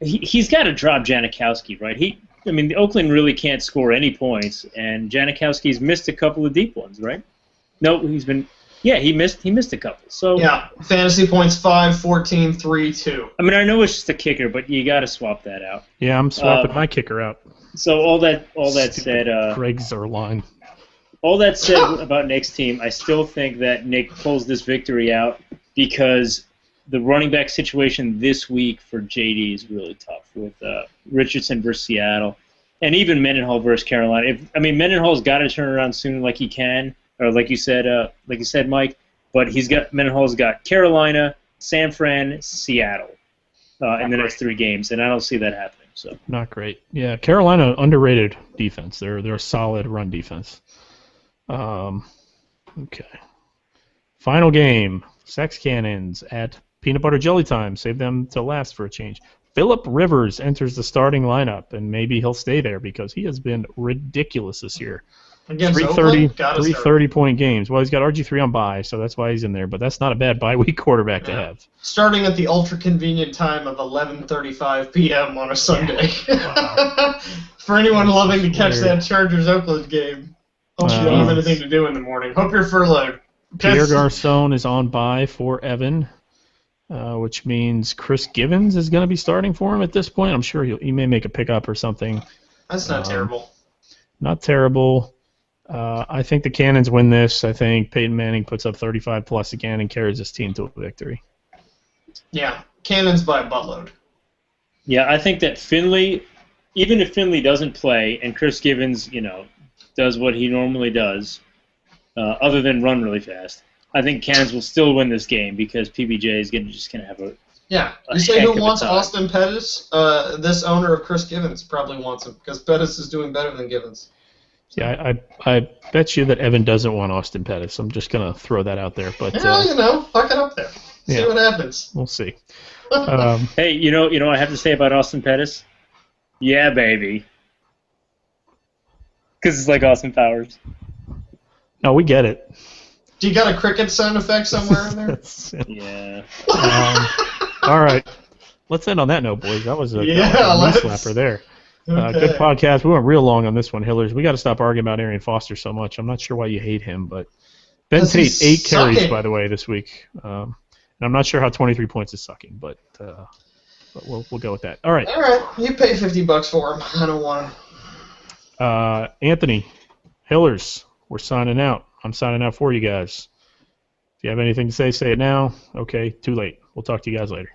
He's got to drop Janikowski, right? The Oakland really can't score any points, and Janikowski's missed a couple of deep ones, right? No, he missed a couple. So yeah, fantasy points 5, 14, 3, 2. I know it's just a kicker, but you got to swap that out. Yeah, I'm swapping my kicker out. So all that said, Craig Zerline. All that said about Nick's team, I still think that Nick pulls this victory out because the running back situation this week for JD is really tough with Richardson versus Seattle, and even Mendenhall versus Carolina. Mendenhall's got to turn around soon like he can, or like you said, Mike. But Mendenhall's got Carolina, San Fran, Seattle in the next 3 games, and I don't see that happening. So not great. Yeah, Carolina underrated defense. They're a solid run defense. Okay. Final game: Sex Cannons at Peanut Butter Jelly Time. Save them to last for a change. Phillip Rivers enters the starting lineup, and maybe he'll stay there because he has been ridiculous this year. Against 330-point games. Well, he's got RG3 on bye, so that's why he's in there. But that's not a bad bye week quarterback to have. Starting at the ultra convenient time of 11:35 p.m. on a Sunday. Wow. For anyone loving to catch that Chargers-Oakland game, hope you don't have anything to do in the morning. Hope you're furloughed. Pierre Garçon is on bye for Evan, which means Chris Givens is going to be starting for him at this point. I'm sure he may make a pickup or something. That's not terrible. Not terrible. I think the Cannons win this. I think Peyton Manning puts up 35-plus again and carries his team to a victory. Yeah, Cannons by a buttload. Yeah, I think that Finley, even if Finley doesn't play and Chris Givens, does what he normally does, other than run really fast, I think Cannons will still win this game because PBJ is just going to have a You say who wants Austin Pettis? This owner of Chris Givens probably wants him because Pettis is doing better than Givens. Yeah, I bet you that Evan doesn't want Austin Pettis. I'm just going to throw that out there. But fuck it up there. See what happens. We'll see. Hey, you know what I have to say about Austin Pettis? Yeah, baby. Because it's like Austin Powers. No, we get it. Do you got a cricket sound effect somewhere in there? Yeah. All right. Let's end on that note, boys. That was a slapper there. Okay. Good podcast. We went real long on this one, Hillers. We got to stop arguing about Arian Foster so much. I'm not sure why you hate him, but Ben Tate 8 carries by the way this week, and I'm not sure how 23 points is sucking, but we'll go with that. All right. All right. You pay $50 for him. I don't want him. Anthony, Hillers, we're signing out. I'm signing out for you guys. If you have anything to say it now. Okay, too late. We'll talk to you guys later.